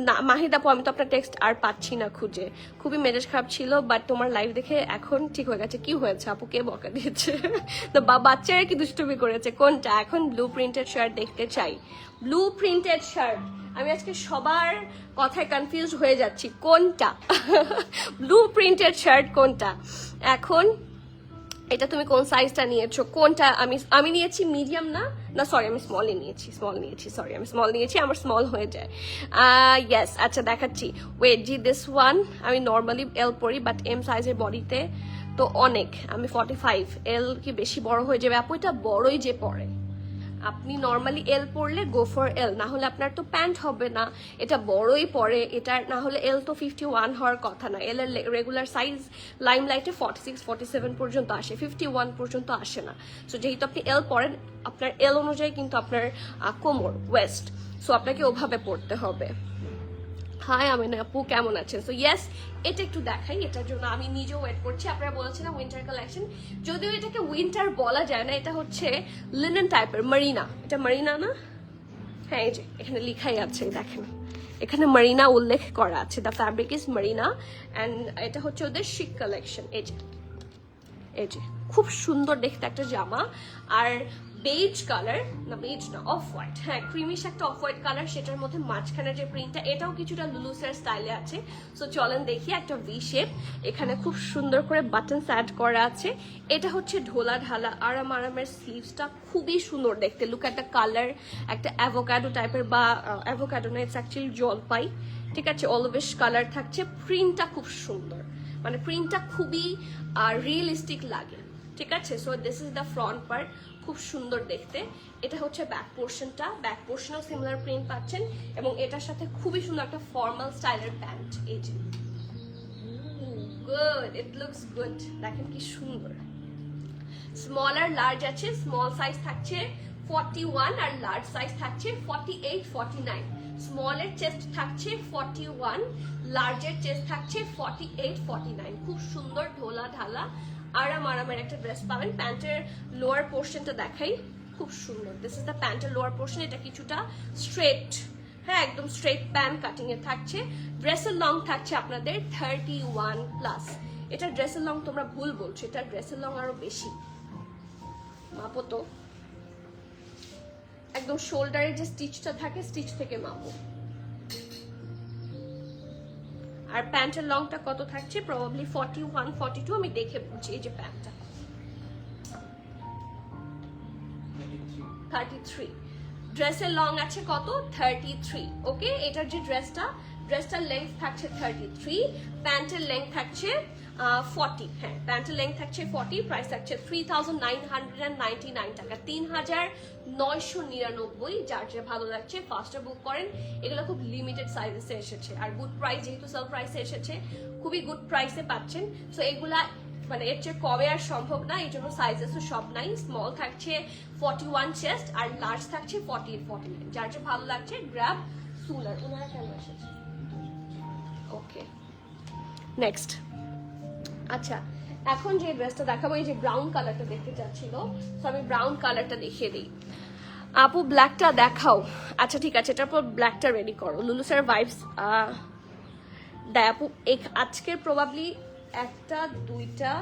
না মাহিদ আপু, আমি তো আপনার টেক্সট আর পাচ্ছি না খুঁজে, খুবই মেজাজ খারাপ ছিল, বাট তোমার লাইভ দেখে এখন ঠিক হয়ে গেছে। কি হয়েছে আপু, কে বকা দিয়েছে? তো বাচ্চারা কি দুষ্টুমি করেছে? কোনটা? এখন ব্লু প্রিন্টেড শার্ট দেখতে চাই। ব্লু প্রিন্টেড শার্ট, আমি আজকে সবার কথায় কনফিউজ হয়ে যাচ্ছি, কোনটা? ব্লু প্রিন্টেড শার্ট কোনটা এখন? এটা তুমি কোন সাইজটা নিয়েছো? কোনটা? আমি নিয়েছি মিডিয়াম। না সরি, আমি স্মল নিয়েছি, সরি আমি স্মল নিয়েছি, আমার স্মল হয়ে যায়। ইয়েস, আচ্ছা দেখাচ্ছি, ওয়েট জি, দিস ওয়ান। আমি নর্মালি এল পরি, বাট এম সাইজের বডিতে তো অনেক, আমি 45। এল কি বেশি বড় হয়ে যাবে আপু? এটা বড়ই যে পড়ে, আপনি নর্মালি এল পরলে গো ফর এল, না হলে আপনার তো প্যান্ট হবে না। এটা বড়ই পরে, এটা না হলে এল তো 51 হওয়ার কথা না। এল এর রেগুলার সাইজ লাইমলাইটে 46, 47 পর্যন্ত আসে, 51 পর্যন্ত আসে না। সো যেহেতু আপনি এল পরেন, আপনার এল অনুযায়ী কিন্তু আপনার কোমর, ওয়েস্ট, সো আপনাকে ওভাবে পড়তে হবে। হাই আমিনা আপু, কেমন আছেন? সো ইয়েস, এটা একটু দেখাই, এটার জন্য আমি নিজেও ওয়েট করছি। আপনারা বলেছিলেন উইন্টার কালেকশন, যদিও এটাকে উইন্টার বলা যায় না, এটা হচ্ছে লিনেন টাইপের, মারিনা। এটা মারিনা না? হ্যাঁ, এই যে এখানে লেখাই আছে, দেখেন এখানে মারিনা উল্লেখ করা আছে, the fabric is Marina, and এটা হচ্ছে ওদের শিক কালেকশন। এই যে খুব সুন্দর দেখতে একটা জামা। আর বেজ কালার, না বেজ না, অফ হোয়াইট, হ্যাঁ ক্রিমিশ একটা অফ হোয়াইট কালার, সেটার মধ্যে মাঝখানে যে প্রিন্টটা এটাও কিছুটা লুলুসের স্টাইলে আছে। সো চলেন দেখি, একটা ভি শেপ, এখানে খুব সুন্দর করে বাটনস অ্যাড করা আছে। এটা হচ্ছে ঢোলা ঢালা আরামের স্লিভসটা খুবই সুন্দর দেখতে। লুক এট দ্য কালার, একটা অ্যাভোকাডো টাইপের, বা অ্যাভোকাডো না, ইটস অ্যাকচুয়ালি জলপাই, ঠিক আছে, অলিভিশ কালার থাকছে। প্রিন্টটা খুব সুন্দর, মানে প্রিন্টটা খুবই রিয়েলিস্টিক লাগে, ঠিক আছে। So this is the front part, খুব সুন্দর দেখতে। এটা হচ্ছে ব্যাক পোর্শনটা, ব্যাক পোর্শনও সিমিলার প্রিন্ট পাচ্ছেন, এবং এটার সাথে খুবই সুন্দর একটা ফর্মাল স্টাইলের প্যান্ট। এই যে গুড, ইট লুকস গুড, দেখেন কি সুন্দর। স্মল আর লার্জ আছে, স্মল সাইজ থাকছে 41 আর লার্জ সাইজ থাকছে 48, 49। স্মলের চেস্ট থাকছে 41, লার্জের চেস্ট থাকছে 48, 49। খুব সুন্দর ঢোলা ঢালা আরামের একটা ড্রেস পাবেন। প্যান্টের লোয়ার পোর্শনটা দেখাই, খুব সুন্দর। দিস ইজ দ্য প্যান্টের লোয়ার পোর্শন, এটা কিছুটা স্ট্রেট, হ্যাঁ একদম স্ট্রেট প্যান্ট কাটিং এ থাকছে। ড্রেসের লং থাকছে আপনাদের 31+। এটা ড্রেসের লং তোমরা ভুল বলছো, এটা ড্রেসের লং আরো বেশি। মাপো তো, একদম শোল্ডারের যে স্টিচটা থাকে স্টিচ থেকে মাপো। আর প্যান্টের লংটা কত থাকছে? প্রবাবলি 41, 42, আমি দেখে বলছি। এই যে প্যান্টটা 33, ড্রেসের লং আছে কত? 33। ওকে, এটার যে ড্রেসটার লেন্থ থাকছে 33, প্যান্টের লেন্থ থাকছে 40, হ্যাঁ প্যান্টের লেন্থ থাকছে 40, প্রাইস থাকছে 3999 টাকা, 3999। যার যে ভালো লাগছে ফার্স্টে বুক করেন, এগুলো খুব লিমিটেড সাইজে এসেছে, আর গুড প্রাইস, যেহেতু সেল প্রাইসে এসেছে খুবই গুড প্রাইসে পাচ্ছেন। সো এগুলা মানে এর চেয়ে কবে আর সম্ভব না, এই জন্য সাইজেসও সব নাই। স্মল থাকছে 41 চেস্ট, আর লার্জ থাকছে 48, 49। যার যে ভালো লাগছে গ্র্যাব সুনার। ওনারা কেন এসেছে? ওকে, নেক্সট। আচ্ছা, এখন যে ড্রেসটা দেখাবো, এই যে ব্রাউন কালারটা দেখতে চাচ্ছিল, তো আমি ব্রাউন কালারটা দেখিয়ে দিই। আপু ব্ল্যাকটা দেখাও। আচ্ছা ঠিক আছে, এটার পর ব্ল্যাকটা রেডি করো। লুলুসের ভাইবস দেয় আপু। আজকের প্রবাবলি একটা, দুইটা,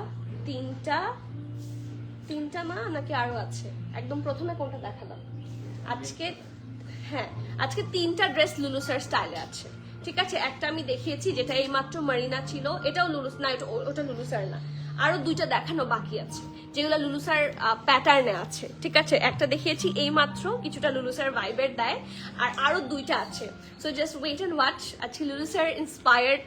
তিনটা না, নাকি আরো আছে? একদম প্রথমে কোনটা দেখালাম আজকে? হ্যাঁ, আজকে 3টা ড্রেস লুলুসের স্টাইলে আছে, ঠিক আছে। একটা আমি দেখিয়েছি যেটা এইমাত্র মারিনা ছিল, এটাও লুলুস না, ওটা লুলুসার না। আরো 2টা দেখানো বাকি আছে যেগুলো লুলুসার প্যাটার্নে আছে, ঠিক আছে। একটা দেখিয়েছি এইমাত্র, কিছুটা লুলুসার ভাইবের দেয়, আর আরো 2টা আছে। So just wait and watch. আচ্ছা, লুলুসার ইন্সপায়ার্ড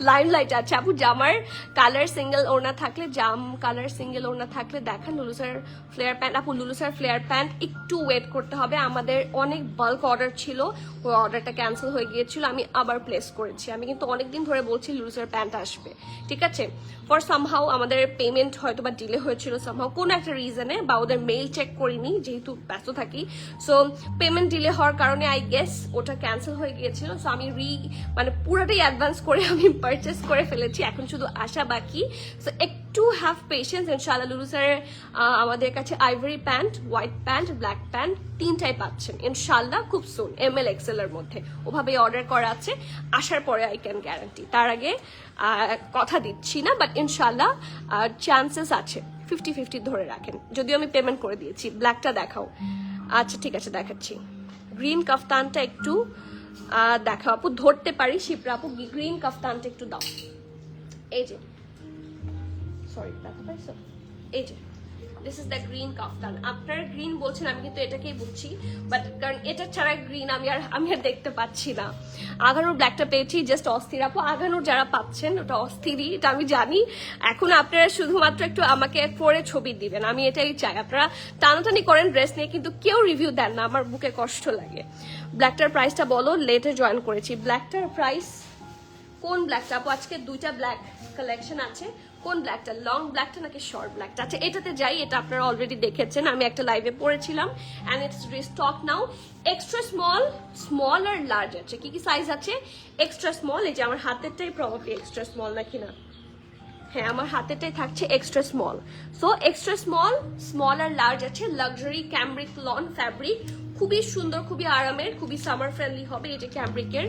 লাইমলাইট আছে আপু। জামার কালার সিঙ্গেল ওড়না থাকলে, জাম কালার সিঙ্গেল ওড়না থাকলে দেখান। লুলুসার ফ্লেয়ার প্যান্ট আপু, লুলুসার ফ্লেয়ার প্যান্ট একটু ওয়েট করতে হবে, আমাদের অনেক বাল্ক অর্ডার ছিল, ওই অর্ডারটা ক্যান্সেল হয়ে গিয়েছিল, আমি আবার প্লেস করেছি। আমি কিন্তু অনেকদিন ধরে বলছি লুলুসার প্যান্ট আসবে, ঠিক আছে। ফর সামহাউ আমাদের পেমেন্ট হয়তো বা ডিলে হয়েছিল, সামহাউ কোনো একটা রিজনে, বা ওদের মেইল চেক করিনি যেহেতু ব্যস্ত থাকি। সো পেমেন্ট ডিলে হওয়ার কারণে আই গেস ওটা ক্যান্সেল হয়ে গিয়েছিল। সো আমি মানে পুরোটাই অ্যাডভান্স করে আমি পারচেস করে ফেলেছি, এখন শুধু আসা বাকি। সো একটু হ্যাভ পেশেন্স, ইনশাআল্লাহ। লুলুসার আমাদের কাছে ivory pant, white pant, black pant 3টাই পাচ্ছেন ইনশাআল্লাহ খুব সুন, ML XL এর মধ্যে। ওভাবেই অর্ডার করা আছে, আসার পরে আই ক্যান গ্যারান্টি। তার আগে কথা দিচ্ছি না, বাট ইনশাআল্লাহ চান্সেস আছে, 50-50 ধরে রাখেন, যদিও আমি পেমেন্ট করে দিয়েছি। ব্ল্যাকটা দেখাও। আচ্ছা ঠিক আছে, দেখাচ্ছি। গ্রিন কাফতানটা একটু দেখাও আপু, ধরতে পারি শিপ্রা আপু। গ্রিন কাফতানটা একটু দাও। এই যে, সরি দেখা পাইছো? এই যে দিস ইজ দ্য গ্রিন কাফতান। আপনারা গ্রিন বলছেন, আমি কিন্তু এটাকেই বুঝছি, বাট কারণ এটা ছাড়া গ্রিন আমি আর দেখতে পাচ্ছি না। আগানোর ব্ল্যাকটা পেয়েছি, জাস্ট অস্থির আপু। আগানোর যারা পাচ্ছেন ওটা অস্থিরই, এটা আমি জানি। এখন আপনারা শুধুমাত্র একটু আমাকে পরে ছবি দিবেন, আমি এটাই চাই। আপনারা টানাটানি করেন ড্রেস নিয়ে, কিন্তু কেউ রিভিউ দেন না, আমার বুকে কষ্ট লাগে। ব্ল্যাকটার প্রাইসটা বলো, লেটে জয়েন করেছি। ব্ল্যাকটার প্রাইস, কোন ব্ল্যাকটা আপু? আজকে 2টা ব্ল্যাক কালেকশন আছে। কোন ব্ল্যাকটা, লং ব্ল্যাকটা নাকি শর্ট ব্ল্যাকটা? আচ্ছা এটাতে যাই, এটা আপনারা অলরেডি দেখেছেন, আমি একটা লাইভে পড়েছিলাম, and it's restock now. Extra small আর লার্জ আছে। কি কি সাইজ আছে? এক্সট্রা স্মল, এই যে আমার হাতেরটাই প্রবাবলি এক্সট্রা স্মল নাকি না, হ্যাঁ আমার হাতেরটাই থাকছে extra small. So extra small আর লার্জ আছে। লাক্সারি ক্যামব্রিক লন ফ্যাব্রিক, খুবই সুন্দর, খুবই আরামের, খুবই সামার ফ্রেন্ডলি হবে। এই যে ক্যামব্রিকের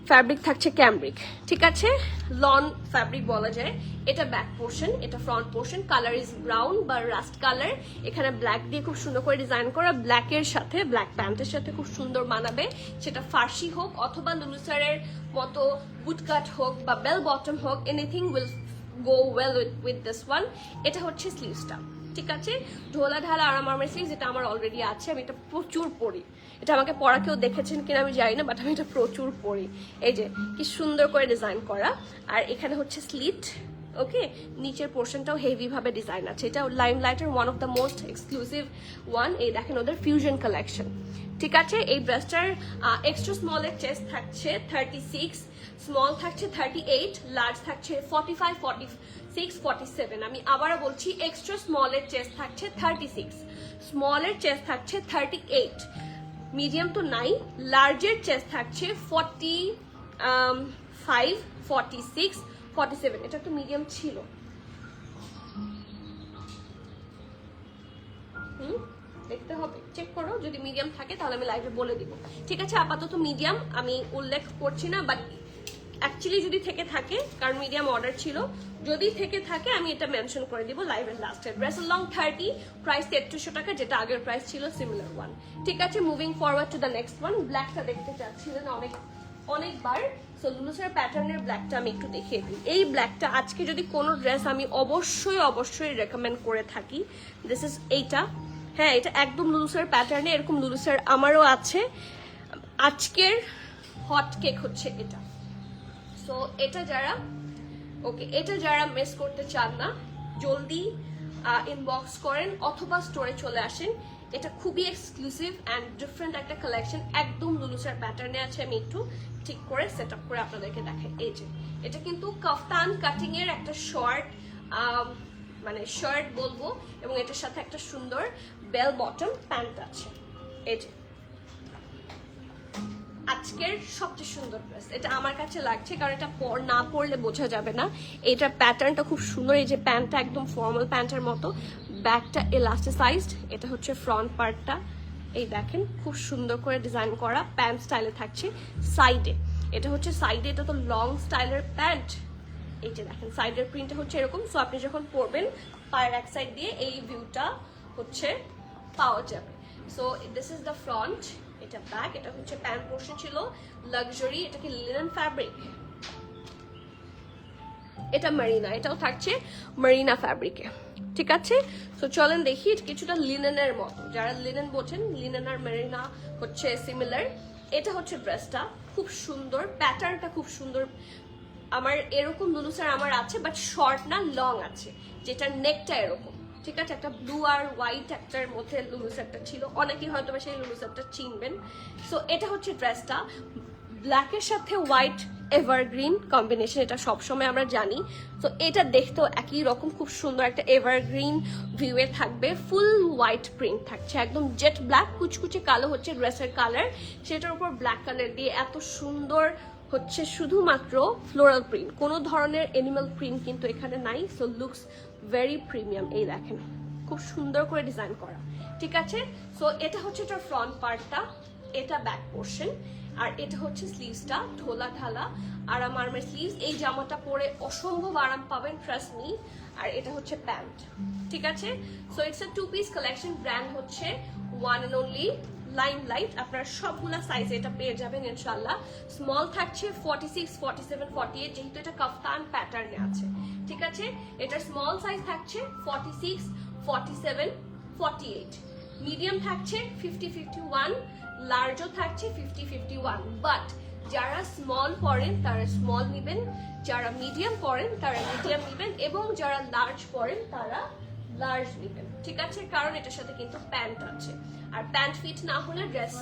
ফ্যাব্রিক থাকছে ক্যামব্রিক, ঠিক আছে, লন ফ্যাব্রিক বলা যায়। এটা ব্যাক পোর্শন, এটা front portion. Colour is brown বা রাস্ট কালার। এখানে ব্ল্যাক দিয়ে খুব সুন্দর করে ডিজাইন করা, ব্ল্যাকের সাথে ব্ল্যাক প্যান্টের সাথে খুব সুন্দর মানাবে। সেটা ফার্সি হোক অথবা লুলুসারের মতো বুটকাট হোক বা বেল বটম হোক, anything will go well with this one. এটা হচ্ছে স্লিভসটা, ঠিক আছে, ঢোলা ঢালা আরাম আরামের স্লিভস। এটা আমার অলরেডি আছে, আমি এটা প্রচুর পরি। এটা আমাকে পরা কেউ দেখেছেন কিনা আমি জানি না, বাট আমি এটা প্রচুর পরি। এই যে কি সুন্দর করে ডিজাইন করা, আর এখানে হচ্ছে স্লিট। ওকে, নিচের পোর্শনটাও হেভি ভাবে ডিজাইন আছে। এটা লাইমলাইটের one of the most exclusive one. এই দেখেন ওদের ফিউশন কালেকশন, ঠিক আছে। এই ড্রেসটার এক্সট্রা স্মলের চেস্ট থাকছে 36, স্মল থাকছে 38, লার্জ থাকছে 45, 46, 47। আমি আবারও বলছি, এক্সট্রা স্মলের চেস্ট থাকছে 36, স্মলের চেস্ট থাকছে 38, মিডিয়াম তো নাই। লার্জের চেস্ট থাকছে 45, 46, 47। এটা তো মিডিয়াম ছিল। দেখতে হবে, চেক করো, যদি মিডিয়াম থাকে তাহলে আমি লাইভে বলে দিব, ঠিক আছে। আপাতত মিডিয়াম আমি উল্লেখ করছি না, বাট অ্যাকচুয়ালি যদি থেকে থাকে, কারণ মিডিয়াম অর্ডার ছিল, যদি থেকে থাকে আমি এটা মেনশন করে দিব লাইভের লাস্টে। ড্রেস লং 30, প্রাইস 3300 টাকা, যেটা আগের প্রাইস ছিল সিমিলার ওয়ান, ঠিক আছে। Moving forward to the next one. ব্ল্যাকটা দেখতে চাচ্ছিলেন অনেকবার, সো লুলুসার প্যাটার্নের ব্ল্যাকটা আমি একটু দেখিয়ে দিই। এই ব্ল্যাকটা আজকে যদি কোনো ড্রেস আমি অবশ্যই রেকমেন্ড করে থাকি, দিস ইজ এইটা। হ্যাঁ, এটা একদম লুলুসার প্যাটার্নে, এরকম লুলুসার আমারও আছে। আজকের হট কেক হচ্ছে এটা। সো এটা যারা মিস করতে চান না, জলদি ইনবক্স করেন অথবা স্টোরে চলে আসেন। এটা খুবই এক্সক্লুসিভ অ্যান্ড ডিফারেন্ট একটা কালেকশন, একদম লুলুসার প্যাটার্নে আছে। আমি একটু ঠিক করে সেট আপ করে আপনাদেরকে দেখাই। এই যে এটা কিন্তু কাফতান কাটিং এর একটা শর্ট, মানে শার্ট বলবো, এবং এটার সাথে একটা সুন্দর বেল বটম প্যান্ট আছে। এই যে আজকের সবচেয়ে সুন্দর ড্রেস, এটা আমার কাছে লাগছে, কারণ এটা না পরলে বোঝা যাবে না। এটার প্যাটার্নটা খুব সুন্দর। এই যে প্যান্টটা একদম ফর্মাল প্যান্টের মতো, ব্যাকটা এলাস্টিসাইজড। এটা হচ্ছে ফ্রন্ট পার্টটা, এই দেখেন খুব সুন্দর করে ডিজাইন করা, প্যান্ট স্টাইলে থাকছে। সাইডে এটা হচ্ছে সাইডে, এটা তো লং স্টাইলের প্যান্ট। এই যে দেখেন সাইডের প্রিন্টটা হচ্ছে এরকম। সো আপনি যখন পরবেন পায়ের এক সাইড দিয়ে এই ভিউটা হচ্ছে পাওয়া যাবে। So this is the front, এটা ব্যাক। এটা হচ্ছে প্যান্ট পোর্শন ছিল লাক্সারি, এটা কি লিনেন ফ্যাব্রিক, এটা মেরিনা, এটাও থাকছে মেরিনা ফ্যাব্রিকে, ঠিক আছে। সো চলেন দেখি, কিছুটা লিনেনের মতো, যারা লিনেন বোঝেন, লিনেন আর মেরিনা হচ্ছে সিমিলার। এটা হচ্ছে ড্রেসটা, খুব সুন্দর, প্যাটার্নটা খুব সুন্দর। আমার এরকম লুলুসার আমার আছে, বাট শর্ট না, লং আছে, যেটার নেকটা এরকম, ঠিক আছে। একটা ব্লু আর হোয়াইট একটার মধ্যে লুলুসারটা ছিল, অনেকেই হয়তো বা সেই লুলুসারটা চিনবেন। সো এটা হচ্ছে ড্রেসটা, ব্ল্যাকের সাথে হোয়াইট এভারগ্রিন কম্বিনেশন, এটা সবসময় আমরা জানি। তো এটা দেখতেও একই রকম, খুব সুন্দর একটা এভারগ্রিন ভিউয়ে থাকবে। ফুল হোয়াইট প্রিন্ট থাকছে, একদম জেট ব্ল্যাক, কুচকুচে কালো হচ্ছে ড্রেসের কালার, সেটার উপর ব্ল্যাক কালার দিয়ে এত সুন্দর হচ্ছে শুধুমাত্র ফ্লোরাল প্রিন্ট, কোনো ধরনের এনিমাল প্রিন্ট কিন্তু এখানে নাই। So looks very premium. এই দেখেন খুব সুন্দর করে ডিজাইন করা, ঠিক আছে। সো এটা হচ্ছে এটার ফ্রন্ট পার্টটা, এটা ব্যাক পোর্শন, আর এটা হচ্ছে স্লিভসটা, ঢোলা ঢালা আরাম আরামের স্লিভস। এই জামাটা পরে অসম্ভব আরাম পাবেন, ট্রাস্ট মি। আর এটা হচ্ছে প্যান্ট, ঠিক আছে। So it's a 2-piece collection. Brand হচ্ছে ওয়ান এন্ড অনলি লাইমলাইট। আপনারা সবগুলা সাইজে এটা পেয়ে যাবেন ইনশাল্লাহ। স্মল থাকছে 46, 47, 48, যেহেতু এটা কাফতান প্যাটার্নে আছে, ঠিক আছে। এটার স্মল সাইজ থাকছে 46, 47, 48, মিডিয়াম থাকছে 50, 51, লার্জও থাকছে 50, 51। বাট যারা স্মল পরেন তারা স্মল নেবেন, যারা মিডিয়াম পরেন তারা মিডিয়াম নেবেন, এবং যারা লার্জ পরেন তারা লার্জ নেবেন, ঠিক আছে। কারণ এটার সাথে কিন্তু প্যান্ট আছে, আর প্যান্ট ফিট না হলে ড্রেস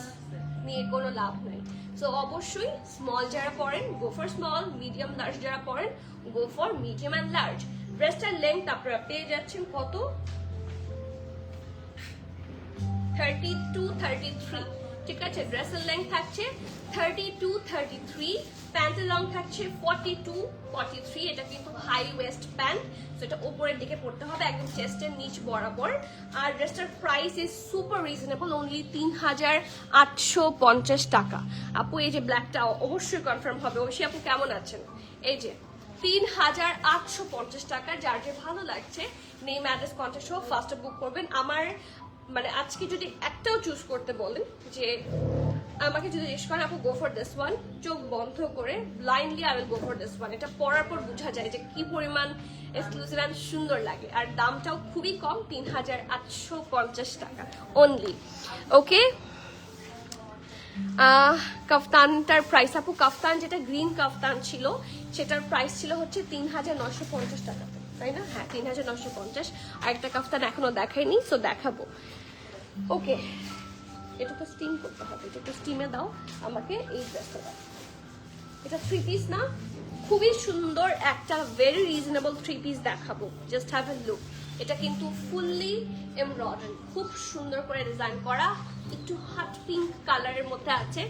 নিয়ে কোনো লাভ নাই। সো অবশ্যই স্মল যারা পরেন go for small, medium large যারা পরেন go for medium and large. ড্রেসটার লেন্থ আপনারা পেয়ে যাচ্ছেন কত, 32, 33, ঠিক আছে। ড্রেসের লেন্থ থাকছে 32 33, প্যান্টের লং থাকছে 42 43। এটা কিন্তু হাই ওয়েস্ট প্যান্ট, তো এটা উপরের দিকে পড়তে হবে একদম চেস্টের নিচ বরাবর। আর ড্রেসটার price is super reasonable, only 3850 টাকা। আপু এই যে ব্ল্যাকটা অবশ্যই কনফার্ম হবে। অবশ্যই আপু কেমন আছেন? এই যে 3850 টাকা। যার যে ভালো লাগছে নেম অ্যাড্রেস কন্ট্যাক্ট সহ ফার্স্টে বুক করবেন। আমার মানে আজকে যদি একটাও চুজ করতে বলেন, যে আমাকে যদি জিজ্ঞেস করেন আপু গো ফর দিস ওয়ান, চোখ বন্ধ করে blindly I will go for this one. এটা পরার পর বোঝা যায় যে কি পরিমাণ এক্সক্লুসিভ অ্যান্ড সুন্দর লাগে। আর দামটাও খুবই কম, 3850 টাকা অনলি। ওকে, কাফতানটার প্রাইস আপু, কাফতান যেটা গ্রিন কাফতান ছিল সেটার প্রাইস ছিল হচ্ছে 3950 টাকা, তাই না? হ্যাঁ 3950। আর একটা কাফতান এখনো দেখাইনি, সো দেখাবো। ওকে, এটা তো স্টিম করতে হবে, এটা একটু স্টিমে দাও আমাকে। এই ড্রেসটা দাও, এটা 3 পিস না? খুবই সুন্দর একটা ভেরি রিজনেবল 3 পিস দেখাবো, জাস্ট হ্যাভ এ লুক। এটা কিন্তু ফুললি এমব্রয়ডারি, খুব সুন্দর করে ডিজাইন করা, একটু হট পিঙ্ক কালারের মধ্যে আছে।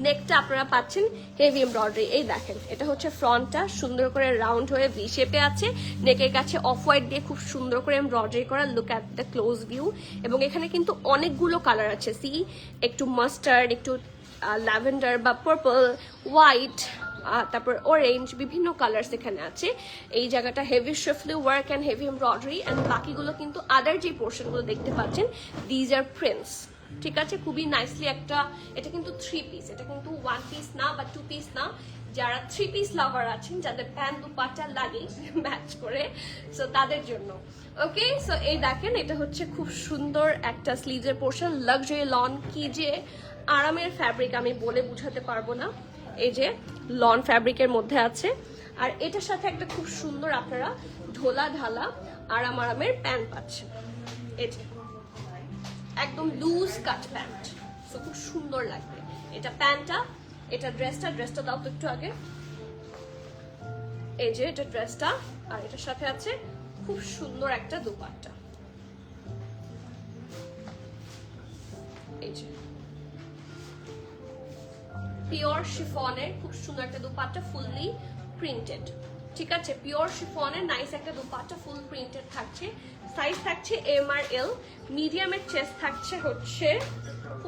নেকটা আপনারা পাচ্ছেন হেভি এমব্রয়ডারি। এই দেখেন, এটা হচ্ছে ফ্রন্টটা সুন্দর করে রাউন্ড হয়ে ভি শেপে আছে, নেকের কাছে অফ হোয়াইট দিয়ে খুব সুন্দর করে এমব্রয়ডারি করা। Look at the close view. এবং এখানে কিন্তু অনেকগুলো কালার আছে, সি একটু মাস্টার্ড, একটু ল্যাভেন্ডার বা পার্পল, হোয়াইট, তারপর অরেঞ্জ, বিভিন্ন কালার্স এখানে আছে। এই জায়গাটা heavy শিফলি work and heavy embroidery, and বাকিগুলো কিন্তু আদার যে পোর্শনগুলো দেখতে পাচ্ছেন দিজ আর প্রিন্টস। ঠিক আছে, খুবই নাইসলি একটা। এটা কিন্তু 3 পিস, এটা কিন্তু 1 পিস না বা 2 পিস না। যারা 3 পিস লাভার আছেন, যাদের প্যান্ট দুপাট্টা লাগে ম্যাচ করে, সো তাদের জন্য। ওকে, সো এই দেখেন, এটা হচ্ছে খুব সুন্দর একটা স্লিভসের পোর্শন। লাক্সারি লন, কি যে আরামের ফ্যাব্রিক আমি বলে বুঝাতে পারবো না। এই যে লন ফ্যাব্রিকের মধ্যে আছে। আর এটার সাথে একটা খুব সুন্দর আপনারা ঢোলা ঢালা আরামের প্যান্ট পাচ্ছেন। এই যে একদম লুজ কাট প্যান্ট, সো খুব সুন্দর লাগবে। এটা প্যান্টটা, এটা ড্রেসটা দাও তো একটু আগে। এই যে এটা ড্রেসটা, আর এটার সাথে আছে খুব সুন্দর একটা দুপাট্টা। এই যে পিওর শিফনের খুব সুন্দর একটা দুপাট্টা, ফুললি প্রিন্টেড। ঠিক আছে, পিওর শিফনের নাইস একটা দুপাট্টা, ফুল প্রিন্টেড থাকছে। সাইজ থাকছে এম আর এল। মিডিয়ামের চেস্ট থাকছে হচ্ছে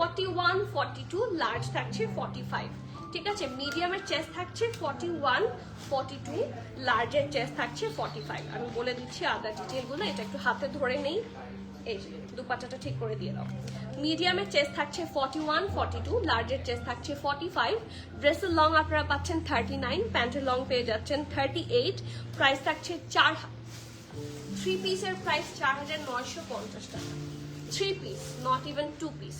41 42, লার্জ থাকছে 45। ঠিক আছে, মিডিয়ামের চেস্ট থাকছে 41 42, লার্জের চেস্ট থাকছে 45। আমি বলে দিচ্ছি আদার ডিটেলগুলো, এটা একটু হাতে ধরে নেই। এই যে দুপাট্টাটা ঠিক করে দিয়ে দাও। মিডিয়ামের চেস্ট থাকছে 41 42, লার্জের চেস্ট থাকছে 45। ড্রেসের লং আপনারা পাচ্ছেন 39, প্যান্টের লং পেয়ে যাচ্ছেন 38। প্রাইস থাকছে 3 পিসের প্রাইস 4950 টাকা। 3 পিস, নট ইভেন 2 পিস।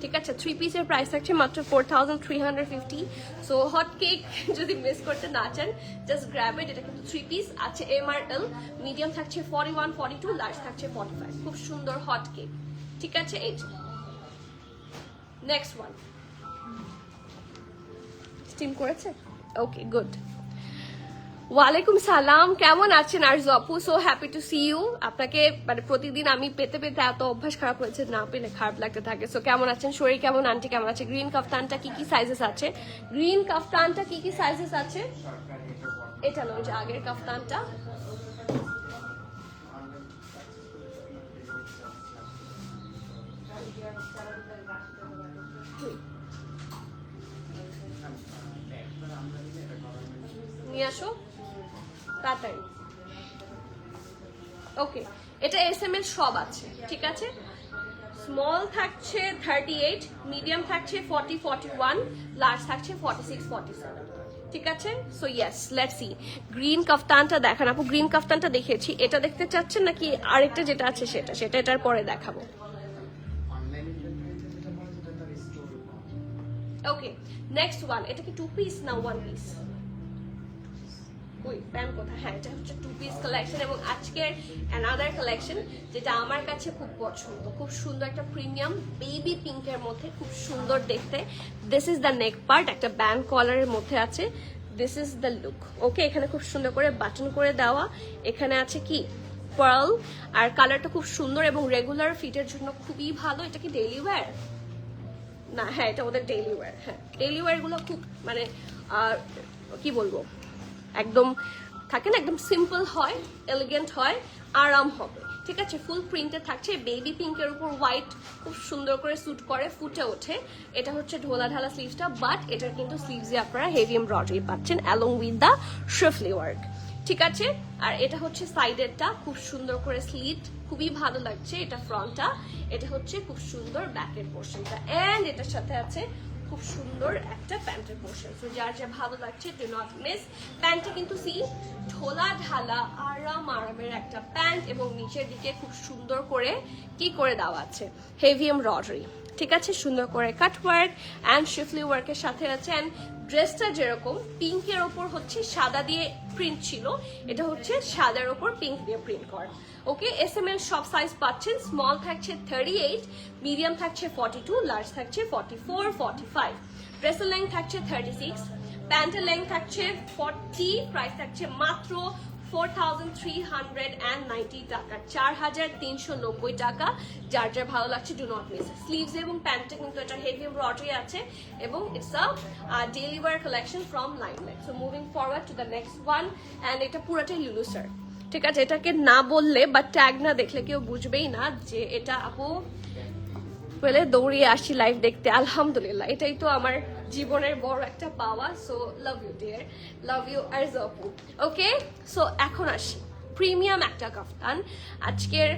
ঠিক আছে, 3 পিসের প্রাইস থাকছে মাত্র 4350। সো হট কেক যদি মিস করতে না চান, জাস্ট গ্র্যাব ইট। এটা কিন্তু 3 পিস আছে, এম আর এল। মিডিয়াম থাকছে 41 42, লার্জ থাকছে 45। খুব সুন্দর হট কেক। ঠিক আছে, এই যে নেক্সট ওয়ান স্টিম করেছে। Okay, good. ওয়ালাইকুম সালাম, কেমন আছেন আর জপু? So happy to see you. আপনাকে মানে প্রতিদিন আমি পেতে পেতে এত অভ্যাস খারাপ হয়েছে, না পেলে খারাপ লাগতে থাকে। সো কেমন আছেন? শরীর কেমন? আন্টি কেমন আছে? গ্রিন কাফতানটা কি কি সাইজেস আছে? গ্রিন কাফতানটা কি কি সাইজেস আছে? এটা নয়, যে আগের কাফতানটা। নিয়ে আসো তাড়াতাড়ি। ওকে, এটা এস এম এল সব আছে। ঠিক আছে, স্মল থাকছে 38, মিডিয়াম থাকছে 40 41, লার্জ থাকছে 46 47। ঠিক আছে, so yes, let's see. Green কাফতানটা দেখান আপু। গ্রিন কাফতানটা দেখেছি, এটা দেখতে চাচ্ছেন নাকি আরেকটা যেটা আছে সেটা এটার পরে দেখাবো? ওকে, নেক্সট ওয়ান। এটা কি 2 পিস না 1 পিস? ওই প্যান্ট কোথায়? হ্যাঁ, এটা হচ্ছে 2 পিস কালেকশন। এবং আজকের অ্যানাদার কালেকশন যেটা আমার কাছে খুব পছন্দ, খুব সুন্দর একটা প্রিমিয়াম বেবি পিঙ্কের মধ্যে, খুব সুন্দর দেখতে। This is the neck part, একটা ব্যান্ড কলারের মধ্যে আছে। This is the look. Okay, এখানে খুব সুন্দর করে বাটন করে দেওয়া। এখানে আছে কি পার্ল, আর কালারটা খুব সুন্দর এবং রেগুলার ফিটের জন্য খুবই ভালো। এটা কি ডেইলি ওয়্যার? না হ্যাঁ এটা ওদের ডেইলি ওয়্যার। হ্যাঁ ডেইলি ওয়্যারগুলো খুব মানে কি বলবো একদম থাকে না, একদম সিম্পল হয়, এলিগেন্ট হয়, আরাম হবে। ঠিক আছে, ফুল প্রিন্টে থাকছে, বেবি পিঙ্কের উপর হোয়াইট খুব সুন্দর করে স্যুট করে, ফুটে ওঠে। এটা হচ্ছে ঢোলা ঢালা স্লিভসটা, বাট এটার কিন্তু স্লিভসে আপনারা হেভি এমব্রয়ডারি পাচ্ছেন অ্যালং উইথ দ্য শ্রিফলি ওয়ার্ক। ঠিক আছে, আর এটা হচ্ছে সাইডেরটা, খুব সুন্দর করে স্লিট, খুবই ভালো লাগছে। এটা ফ্রন্টটা, এটা হচ্ছে খুব সুন্দর ব্যাকের পোর্শনটা, এন্ড এটার সাথে আছে খুব সুন্দর একটা প্যান্টের পোর্শন। সো যার যা ভালো লাগছে ডু নট মিস। প্যান্টটা কিন্তু সি ঢোলা ঢালা আরামের একটা প্যান্ট, এবং নিচের দিকে খুব সুন্দর করে কি করে দেওয়া আছে হেভি এমব্রয়ডারি। ঠিক আছে, সুন্দর করে কাট ওয়ার্ক অ্যান্ড শিফলি ওয়ার্কের সাথে আছে। অ্যান্ড ড্রেসটা যেরকম পিঙ্কের ওপর হচ্ছে সাদা দিয়ে প্রিন্ট ছিল, এটা হচ্ছে সাদার ওপর পিঙ্ক দিয়ে প্রিন্ট করা। ওকে, SML সব সাইজ পাচ্ছেন, স্মল থাকছে 38, মিডিয়াম থাকছে 42, লার্জ থাকছে 44, 45। ড্রেসের লেন্থ থাকছে 36, প্যান্টের লেন্থ থাকছে 40, প্রাইস থাকছে মাত্র 4390 টাকা, 4390 টাকা। যার যার ভালো লাগছে ডু নট মিস। স্লিভস এবং প্যান্টে কিন্তু এটা হেভি এমব্রয়ডারি আছে, এবং it's a daily wire collection from limelight. So moving forward to the next one, and এটা পুরোটাই লুলু স্যার। ঠিক আছে, এটাকে না বললে বা ট্যাগ না দেখলে কেউ বুঝবেই না যে এটা আপু বলে দৌড়িয়ে আসি লাইভ দেখতে। আলহামদুলিল্লাহ, এটাই তো আমার জীবনের বড় একটা পাওয়া। So love you dear, love you আর আপু। ওকে, সো এখন আসি প্রিমিয়াম একটা কাফতান, আজকের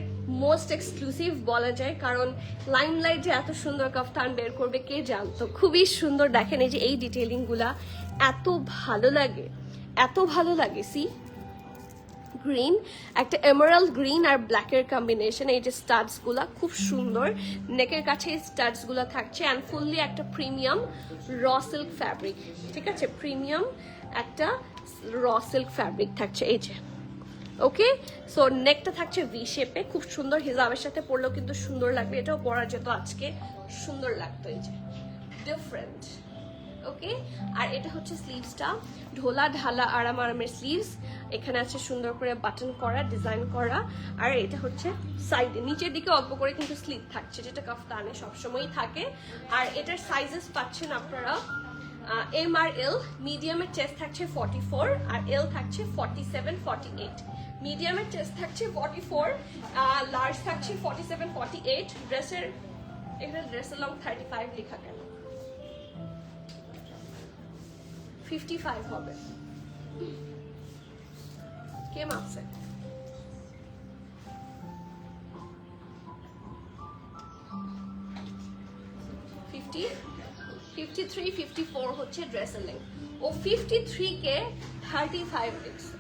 মোস্ট এক্সক্লুসিভ বলা যায়, কারণ লাইমলাইট যে এত সুন্দর কাফতান বের করবে কে জানতো। খুবই সুন্দর, দেখেন এই যে এই ডিটেইলিং গুলা এত ভালো লাগে, এত ভালো লাগে। সি গ্রিন, একটা এমারাল্ড গ্রিন আর ব্ল্যাকের কম্বিনেশন, এই যে স্টাডস গুলা খুব সুন্দর, নেকের কাছে স্টাডস গুলা থাকছে, অ্যান্ড ফুললি একটা প্রিমিয়াম র সিল্ক ফ্যাব্রিক। ঠিক আছে, প্রিমিয়াম একটা র সিল্ক ফ্যাব্রিক থাকছে এই যে। ওকে, সো নেকটা থাকছে ভি শেপে, খুব সুন্দর, হিজাবের সাথে পরলেও কিন্তু সুন্দর লাগবে। এটাও পরা যেত আজকে, সুন্দর লাগতো, এই যে ডিফারেন্ট। ওকে, আর এটা হচ্ছে স্লিভসটা, ঢোলা ঢালা আরামের স্লিভস, এখানে আছে সুন্দর করে বাটন করা, ডিজাইন করা। আর এটা হচ্ছে সাইডে নিচের দিকে অল্প করে কিন্তু স্লিভ থাকছে, যেটা কাফতানে সবসময়ই থাকে। আর এটার সাইজেস পাচ্ছেন আপনারা এম আর এল। মিডিয়ামের চেস্ট থাকছে 44, আর এল থাকছে 47, 48। মিডিয়ামের চেস্ট থাকছে 44, লার্জ থাকছে 47, 48। ড্রেসের এখানে ড্রেসের লং 35 লেখা কেন, 55 হবে। কে মাপছে? 50, 53, 54 হচ্ছে ড্রেসের লেন্থ। ও 53 কে 35 লিখছে,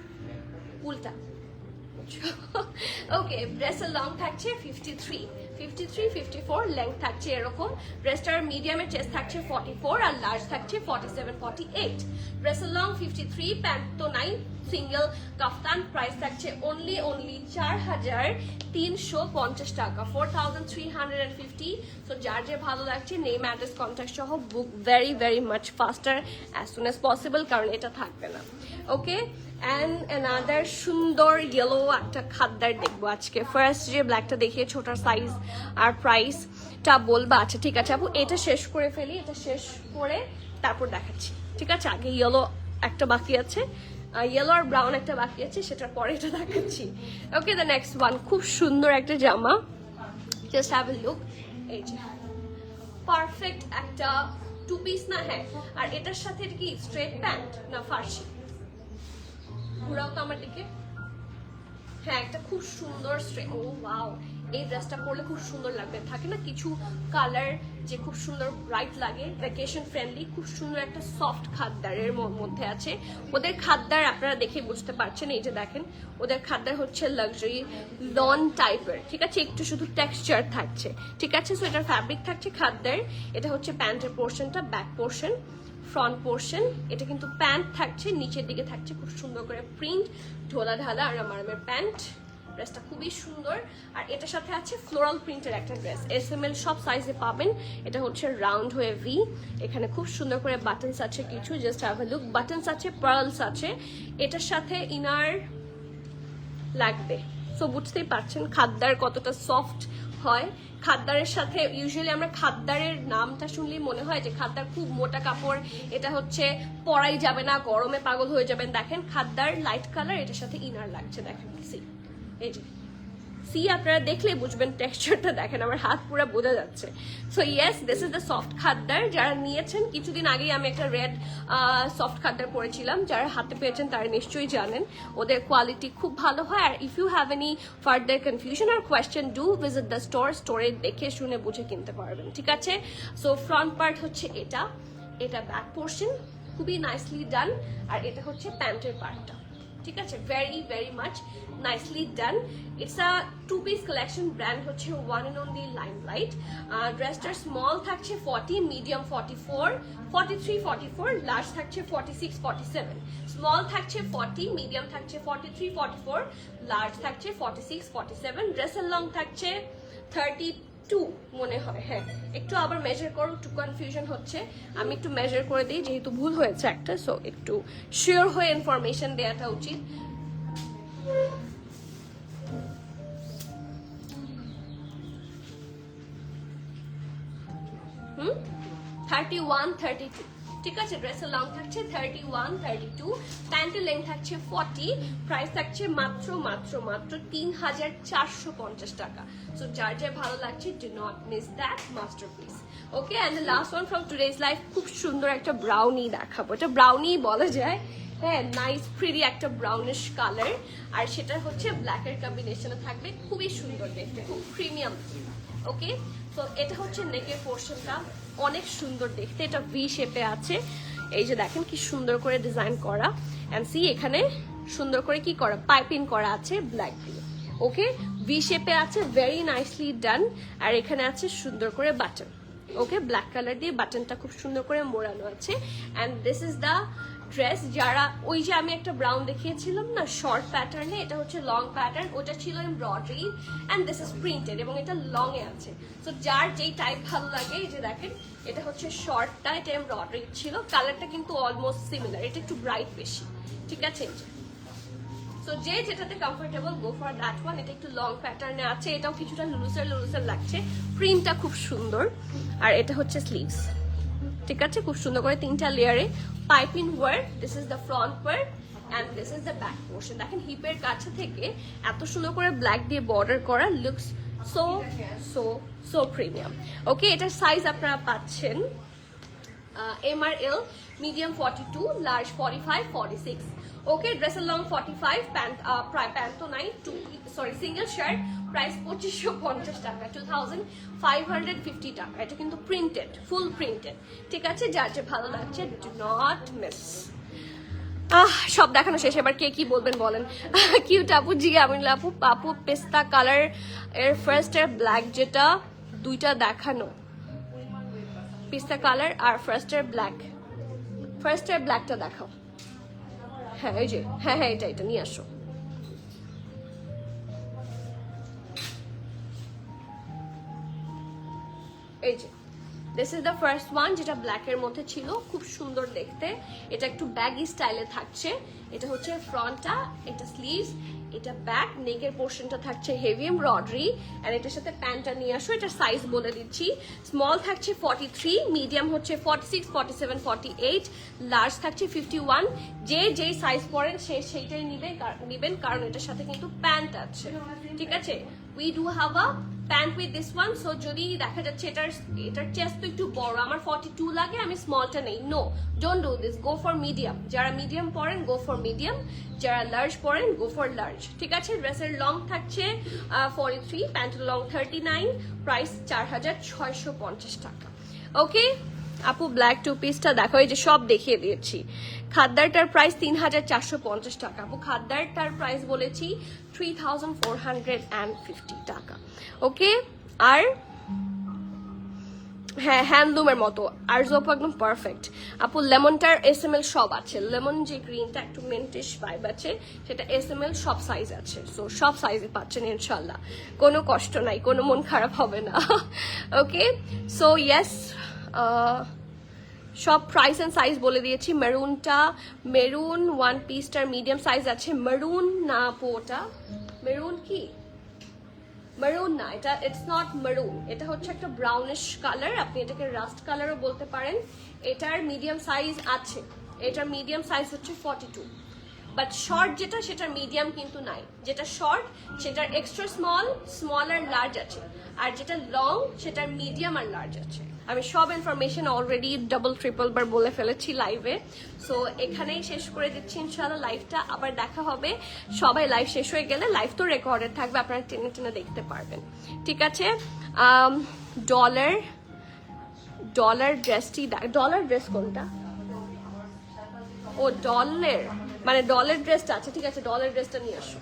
উল্টা। ওকে, ড্রেসের লং থাকছে 53, 54 লেন্থ থাকছে এরকম। ড্রেসটার মিডিয়ামের চেস্ট থাকছে 44, আর লার্জ থাকছে 47, 48। ড্রেসের লং 53, প্যান্ট তো নাই, সিঙ্গেল কাফতান। প্রাইস থাকছে অনলি 4350 টাকা, 4350। সো যার যে ভালো লাগছে নেম অ্যাড্রেস কন্ট্যাক্ট সহ book very much faster as soon as possible, কারণ এটা থাকবে না। ওকে, অ্যান্ড অ্যানাদার সুন্দর ইয়েলো একটা খাদ্দার দেখবো আজকে। ফার্স্ট যে ব্ল্যাকটা দেখিয়ে ছোটার সাইজ আর প্রাইসটা বলবা। আচ্ছা ঠিক আছে আপু, এটা শেষ করে ফেলি, এটা শেষ করে তারপর দেখাচ্ছি। ঠিক আছে, আগে ইয়েলো একটা বাকি আছে, ইয়েলো আর ব্রাউন একটা বাকি আছে, সেটার পরে এটা দেখাচ্ছি। ওকে, দ্য নেক্সট ওয়ান, খুব সুন্দর একটা জামা, জাস্ট হ্যাভ এ লুক। এই যে পারফেক্ট একটা টু পিস না? হ্যাঁ, আর এটার সাথে এটা কি স্ট্রেট প্যান্ট না ফার্সি? ঘুরাও তো আমার দিকে। হ্যাঁ, একটা খুব সুন্দর স্ট্রেট। ও ওয়াও, এই ড্রেসটা পরলে খুব সুন্দর লাগবে। থাকে না কিছু কালার যে খুব সুন্দর ব্রাইট লাগে, ভ্যাকেশন ফ্রেন্ডলি, খুব সুন্দর একটা সফট খাদ্দারের মধ্যে আছে। ওদের খাদ্দার আপনারা দেখে বুঝতে পারছেন, এই যে দেখেন ওদের খাদ্দার হচ্ছে লাক্সারি লন টাইপের। ঠিক আছে, একটু শুধু টেক্সচার থাকছে। ঠিক আছে, সো এটার ফ্যাব্রিক থাকছে খাদ্দার। এটা হচ্ছে প্যান্টের পোর্শনটা, ব্যাক পোর্শন, ফ্রন্ট পোর্শন। এটা কিন্তু প্যান্ট থাকছে, নিচের দিকে থাকছে খুব সুন্দর করে প্রিন্ট, ঢোলা ঢালা আর আরামের প্যান্ট। ড্রেসটা খুবই সুন্দর, আর এটার সাথে আছে ফ্লোরাল প্রিন্টের একটা ড্রেস। SML সব সাইজে পাবেন। এটা হচ্ছে রাউন্ড হয়ে ভি, এখানে খুব সুন্দর করে বাটনস আছে কিছু, just have a look. Buttons আছে, পার্লস আছে, এটার সাথে ইনার লাগবে। সো বুঝতেই পারছেন খাদ্দার কতটা সফট হয়। খাদ্দারের সাথে ইউজুয়ালি আমরা খাদ্দারের নামটা শুনলেই মনে হয় যে খাদ্দার খুব মোটা কাপড়, এটা হচ্ছে পরাই যাবে না, গরমে পাগল হয়ে যাবেন। দেখেন খাদ্দার লাইট কালার, এটার সাথে ইনার লাগছে, দেখেন এই যে আপনারা দেখলে বুঝবেন, টেক্সচারটা দেখেন, আমার হাত পুরো বোঝা যাচ্ছে। So yes, this is the soft khaddar. যারা নিয়েছেন, কিছুদিন আগেই আমি একটা রেড সফট খাদ্দার পরেছিলাম, যারা হাতে পেয়েছেন তারা নিশ্চয়ই জানেন ওদের কোয়ালিটি খুব ভালো হয়। আর if you have any further confusion আর কোয়েশ্চেন, ডু ভিজিট দ্য স্টোরে দেখে শুনে বুঝে কিনতে পারবেন, ঠিক আছে? সো ফ্রন্ট পার্ট হচ্ছে এটা ব্যাক পোর্শন, খুবই নাইসলি ডান। আর এটা হচ্ছে প্যান্টের পার্টটা, ঠিক আছে? Very very much nicely done. It's a 2-piece collection, brand হচ্ছে ওয়ান এন্ড অনলি লাইমলাইট। ড্রেসটার স্মল থাকছে 40, মিডিয়াম 44, 43, 44, লার্জ থাকছে 46, 47। স্মল থাকছে 40, মিডিয়াম থাকছে 43, 44, লার্জ থাকছে 46, 47। ড্রেসের লং থাকছে 32 মনে হয়, হ্যাঁ একটু আবার মেজার করো, একটু কনফিউশন হচ্ছে, আমি একটু মেজার করে দিই যেহেতু ভুল হয়েছে একটা, সো একটু শিওর হয়ে ইনফরমেশন দেওয়াটা উচিত। 31, 32, ঠিক আছে? ড্রেসের লং থাকছে 31, 32, প্যান্টের লেন্থ থাকছে 40, প্রাইস থাকছে মাত্র 3450 টাকা। সো যার ভালো লাগছে, do not miss that masterpiece. Okay, and the last one from today's life, খুব সুন্দর একটা ব্রাউনি দেখাবো। এটা ব্রাউনি বলা যায়, হ্যাঁ, নাইস প্রিটি একটা ব্রাউনিশ কালার, আর সেটা হচ্ছে ব্ল্যাকের কম্বিনেশনে থাকবে, খুবই সুন্দর দেখতে, খুব প্রিমিয়াম। ওকে, তো এটা হচ্ছে নেকের পোর্শনটা, অনেক সুন্দর দেখতে, এটা ভি শেপে আছে। এই যে দেখেন কি সুন্দর করে ডিজাইন করা, এন্ড সি এখানে সুন্দর করে কি করা, পাইপিং করা আছে ব্ল্যাক দিয়ে। ওকে, ভি শেপে আছে, ভেরি নাইসলি ডান। আর এখানে আছে সুন্দর করে বাটন, ওকে, ব্ল্যাক কালার দিয়ে বাটনটা খুব সুন্দর করে মোড়ানো আছে। And this is the dress. যারা ওই যে আমি একটা ব্রাউন দেখিয়েছিলাম না শর্ট প্যাটার্নে, এটা হচ্ছে লং প্যাটার্ন, ওটা ছিল embroidery and this is printed, এবং এটা লং এ আছে। সো যার যেই টাইপ ভালো লাগে, এই যে দেখেন এটা হচ্ছে শর্টটা, এটা এমব্রয়ডারি ছিল, কালারটা কিন্তু অলমোস্ট সিমিলার, এটা একটু ব্রাইট বেশি, ঠিক আছে? সো যে যেটাতে comfortable, go for that one. এটা একটু লং প্যাটার্নে আছে, এটাও কিছুটা লুজার লাগছে, প্রিন্টটা খুব সুন্দর। আর এটা হচ্ছে স্লিভস, ঠিক আছে? খুব সুন্দর করে 3টা লেয়ারে piping work. This is the front work and this is the back portion. দেখেন হিপের কাছে থেকে এত সুন্দর করে ব্ল্যাক দিয়ে বর্ডার করা, looks so so so premium. Okay, এটার সাইজ আপনারা পাচ্ছেন এম আর এল, মিডিয়াম 42, লার্জ 45, 46। ওকে, ড্রেসের লং 45, প্যান্ট তো নাই, সিঙ্গেল শার্ট, প্রাইস 2550 টাকা, 2550 টাকা। এটা কিন্তু প্রিন্টেড, ফুল প্রিন্টেড, ঠিক আছে? যার যে ভালো লাগছে, ডু নট মিস। সব দেখানো শেষ, এবার কে কি বলবেন বলেন? কিউট আপু, জি আমিনুল আপু, আপু পেস্তা কালার এর ফার্স্ট এর ব্ল্যাক, যেটা দুইটা দেখানো, পিস্তা কালার আর ফার্স্ট এর ব্ল্যাকটা দেখাও। হ্যাঁ এই যে, হ্যাঁ এটা নিয়ে আসো। এই যে this is the first one, যেটা ব্ল্যাকের মধ্যে ছিল, খুব সুন্দর দেখতে। এটা একটু ব্যাগি স্টাইলে থাকছে। এটা হচ্ছে ফ্রন্টটা, এটা স্লিভস, এটা ব্যাক, নেকের পোর্শনটা থাকছে হেভি এমব্রয়ডারি, আর এটার সাথে প্যান্টটা নিয়ে আসো। এটার সাইজ বলে দিচ্ছি, স্মল থাকছে 43, মিডিয়াম হচ্ছে 46, 47, 48, লার্জ থাকছে 51। যেই সাইজ পরেন সেইটাই নিবেন, কারণ এটার সাথে কিন্তু প্যান্ট আছে, ঠিক আছে? We do have a pant with this one. So যদি দেখা যাচ্ছে এটার চেস্ট তো একটু বড়, আমার 42 লাগে, আমি স্মলটা নেই, no, don't do this, go for medium. যারা মিডিয়াম পরেন, গো ফর মিডিয়াম, যারা লার্জ পরেন, গো ফর লার্জ, ঠিক আছে? ড্রেসের লং থাকছে 43, প্যান্টের লং 39, প্রাইস 4650 টাকা। ওকে আপু, ব্ল্যাক 2-pieceটা দেখো, এই যে সব দেখিয়ে দিয়েছি। খাদ্দারটার প্রাইস 3450 টাকা। আপু খাদ্দারটার প্রাইস বলেছি 3450 টাকা। ওকে, আর হ্যাঁ হ্যান্ডলুমের মতো, আর জোপ একদম পারফেক্ট। আপু লেমনটার SML সব আছে, লেমন যে গ্রিনটা একটু মেন্টিশ ভাইব আছে, সেটা SML সব সাইজ আছে। সো সব সাইজে পাচ্ছেন ইনশাল্লাহ, কোনো কষ্ট নাই, কোনো মন খারাপ হবে না। ওকে, সো ইয়েস, সব প্রাইস এন্ড সাইজ বলে দিয়েছি। মেরুন 1-pieceটার মিডিয়াম সাইজ আছে। মেরুন না আপু, ওটা মেরুন কি মারুন না, এটা ইটস নট মারুন, এটা হচ্ছে একটা ব্রাউনিশ কালার, আপনি এটাকে রাস্ট কালারও বলতে পারেন। এটার মিডিয়াম সাইজ আছে, এটার মিডিয়াম সাইজ হচ্ছে 42, বাট শর্ট যেটা সেটার মিডিয়াম কিন্তু নাই, যেটা শর্ট সেটার এক্সট্রা স্মল, স্মল আর লার্জ আছে, আর যেটা লং সেটার মিডিয়াম আর লার্জ আছে। আমি সব ইনফরমেশন অলরেডি ডাবল ট্রিপল বার বলে ফেলেছি লাইভে, সো এখানেই শেষ করে দিচ্ছি ইনশাআল্লাহ লাইভটা। আবার দেখা হবে, সবাই লাইভ শেষ হয়ে গেলে, লাইভ তো রেকর্ডেড থাকবে, আপনারা টেনে টেনে দেখতে পারবেন, ঠিক আছে। ডলার ড্রেসটি, ডলার ড্রেস কোনটা? ও ডলের, মানে ডলের ড্রেসটা আছে, ঠিক আছে, ডলের ড্রেসটা নিয়ে আসো।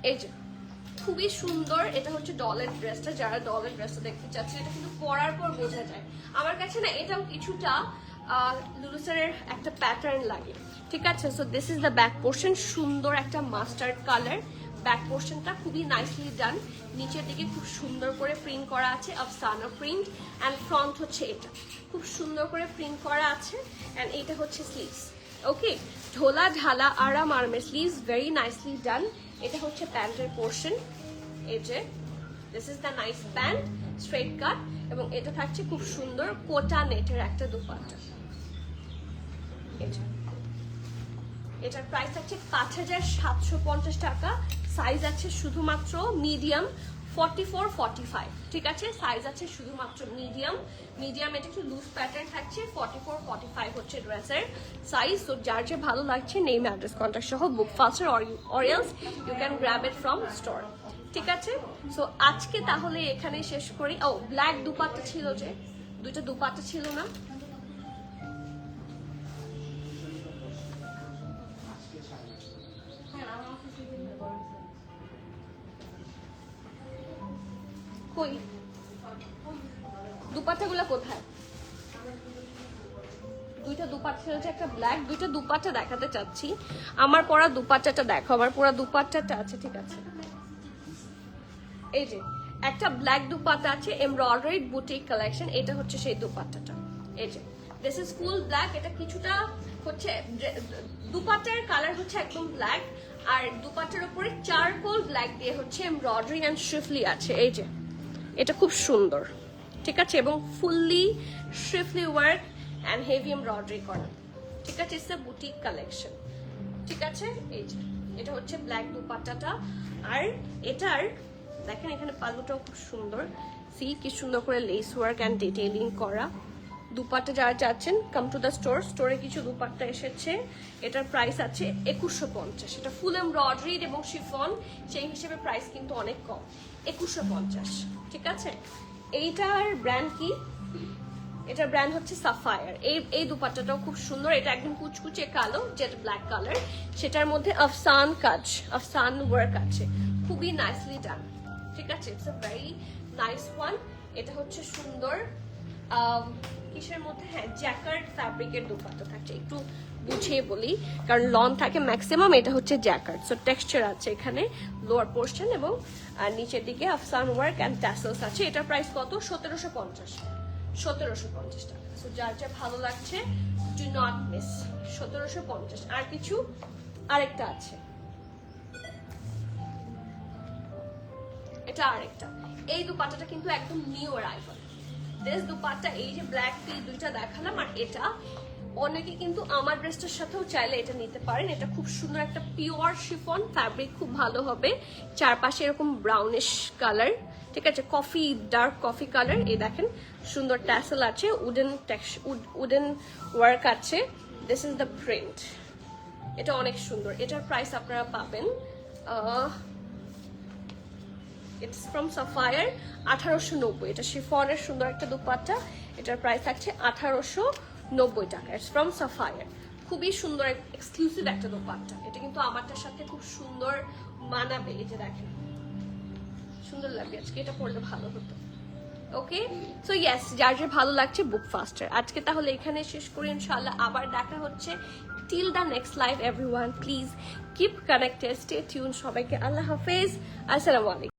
এই যে খুবই সুন্দর, এটা হচ্ছে ডলের ড্রেসটা, যারা ডলের ড্রেসটা দেখতে চাচ্ছে, এটা কিন্তু পরার পর বোঝা যায়। আমার কাছে না এটাও কিছুটা লুলুসের একটা প্যাটার্ন লাগে, ঠিক আছে। So this is the back portion, সুন্দর একটা মাস্টার্ড কালার ব্যাক পোর্শনটা, খুবই নাইসলি ডান। নিচের দিকে খুব সুন্দর করে প্রিন্ট করা আছে, আফসানা প্রিন্ট, অ্যান্ড ফ্রন্ট হচ্ছে এটা খুব সুন্দর করে প্রিন্ট করা আছে, অ্যান্ড এইটা হচ্ছে স্লিভস। ওকে, ঢোলা ঢালা আরাম আরামের স্লিভস, ভেরি নাইসলি ডান। এটা হচ্ছে প্যান্টের পোর্শন, এই যে this is the nice pant, straight কাট, এবং এটা থাকছে খুব সুন্দর কোটা নেটের একটা দুপাট্টা। এটার প্রাইস আছে 5750 টাকা। সাইজ আছে শুধুমাত্র মিডিয়াম 44-45, ঠিক আছে, সাইজ আছে শুধুমাত্র মিডিয়াম। মিডিয়াম এটা একটু লুজ প্যাটার্ন থাকছে, 44-45 হচ্ছে ড্রেসের সাইজ। তো যার যে ভালো লাগছে নেম অ্যাড্রেস কন্ট্যাক্ট সহ book faster or else you can grab it from store, ঠিক আছে। সো আজকে তাহলে এখানে শেষ করি। ও ব্ল্যাক দুপাট্টা ছিল, যে দুইটা দুপাট্টা ছিল না, কই দুপাট্টাগুলো কোথায়? দুইটা দুপাট্টা ছিল, একটা ব্ল্যাক, দুইটা দুপাট্টা দেখাতে চাচ্ছি। আমার পরা দুপাট্টাটা দেখো, আমার পরা দুপাট্টাটা আছে, ঠিক আছে। এই যে একটা ব্ল্যাক দুপাট্টা আছে, এমব্রয়ডারি বুটিক কালেকশন, এটা হচ্ছে সেই দুপাট্টাটা। এই যে দিস ইজ ফুল ব্ল্যাক, এটা কিছুটা হচ্ছে দুপাট্টার কালার হচ্ছে একদম ব্ল্যাক, আর দুপাট্টার উপরে চারকোল ব্ল্যাক দিয়ে হচ্ছে এমব্রয়ডারি অ্যান্ড শ্রিফলি আছে। এই যে এটা খুব সুন্দর, ঠিক আছে, এবং fully schiffli work and heavy embroidery করা, ঠিক আছে। ইটস এ বুটিক কালেকশন, ঠিক আছে। এই যে এটা হচ্ছে ব্ল্যাক দুপাট্টাটা, আর এটার দেখেন এখানে পাল্লুটাও খুব সুন্দর, সি কি সুন্দর করে লেস ওয়ার্ক অ্যান্ড ডিটেইলিং করা। দুপাট্টা যারা চাচ্ছেন কাম টু দ্য স্টোর, স্টোরে কিছু দুপাট্টা এসেছে, এটার প্রাইস আছে 2150। এটা ফুল এমব্রয়ডারিড এবং শিফন, সেই হিসেবে প্রাইস কিন্তু অনেক কম, 2150, ঠিক আছে। এইটার ব্র্যান্ড কি? এটার ব্র্যান্ড হচ্ছে সাফায়ার। এই দুপাট্টাটাও খুব সুন্দর, এটা একদম কুচকুচে কালো, যেটা ব্ল্যাক কালার, সেটার মধ্যে আফসান কাজ, আফসান ওয়ার্ক আছে, খুবই নাইসলি ডান, ঠিক আছে। It's a very nice one. এটা হচ্ছে সুন্দর কিসের মধ্যে, হ্যাঁ জ্যাকার্ড ফ্যাব্রিকের দুপাট্টা থাকছে, একটু বুঝিয়ে বলি কারণ লন থাকে ম্যাক্সিমাম। এটা হচ্ছে জ্যাকার্ড, সো টেক্সচার আছে এখানে লোয়ার পোর্শন, এবং নিচের দিকে আফসান ওয়ার্ক অ্যান্ড ট্যাসেলস আছে। এটার প্রাইস কত? 1750 টাকা। সো যার যা ভালো লাগছে ডু নট মিস, 1750। আর কিছু আরেকটা আছে, এটা আরেকটা, এই দুপাট্টাটা কিন্তু একদম নিউ অ্যারাইভাল। দিস দুপাট্টা, এই যে ব্ল্যাক টি দুইটা দেখালাম, আর এটা অনেকে কিন্তু আমার ড্রেসটার সাথেও চাইলে এটা নিতে পারেন। এটা খুব সুন্দর একটা পিওর শিফন ফ্যাব্রিক, খুব ভালো হবে। চারপাশে এরকম ব্রাউনিশ কালার, ঠিক আছে, কফি, ডার্ক কফি কালার। এই দেখেন সুন্দর ট্যাসেল আছে, উডেন ওয়ার্ক আছে। দিস ইজ দ্য প্রিন্ট, এটা অনেক সুন্দর। এটার প্রাইস আপনারা পাবেন, ইটস ফ্রম সাফায়ার, 1890। এটা শিফনের সুন্দর একটা দুপাট্টা, এটার প্রাইস থাকছে 1890 টাকা। ইটস ফ্রম সাফায়ার, খুবই সুন্দর এক্সক্লুসিভ একটা দুপাট্টা। এটা কিন্তু আমারটার সাথে খুব সুন্দর মানাবে। এই যে দেখেন সুন্দর লাগবে, আজকে এটা পরলে ভালো হতো। ওকে, সো ইয়েস, যার যে ভালো লাগছে বুক ফাস্টার। আজকে তাহলে এখানে শেষ করি, ইনশাআল্লাহ আবার দেখা হচ্ছে। Till the next live everyone, please keep connected, stay tune. সবাইকে আল্লাহ হাফেজ, আসসালামু আলাইকুম।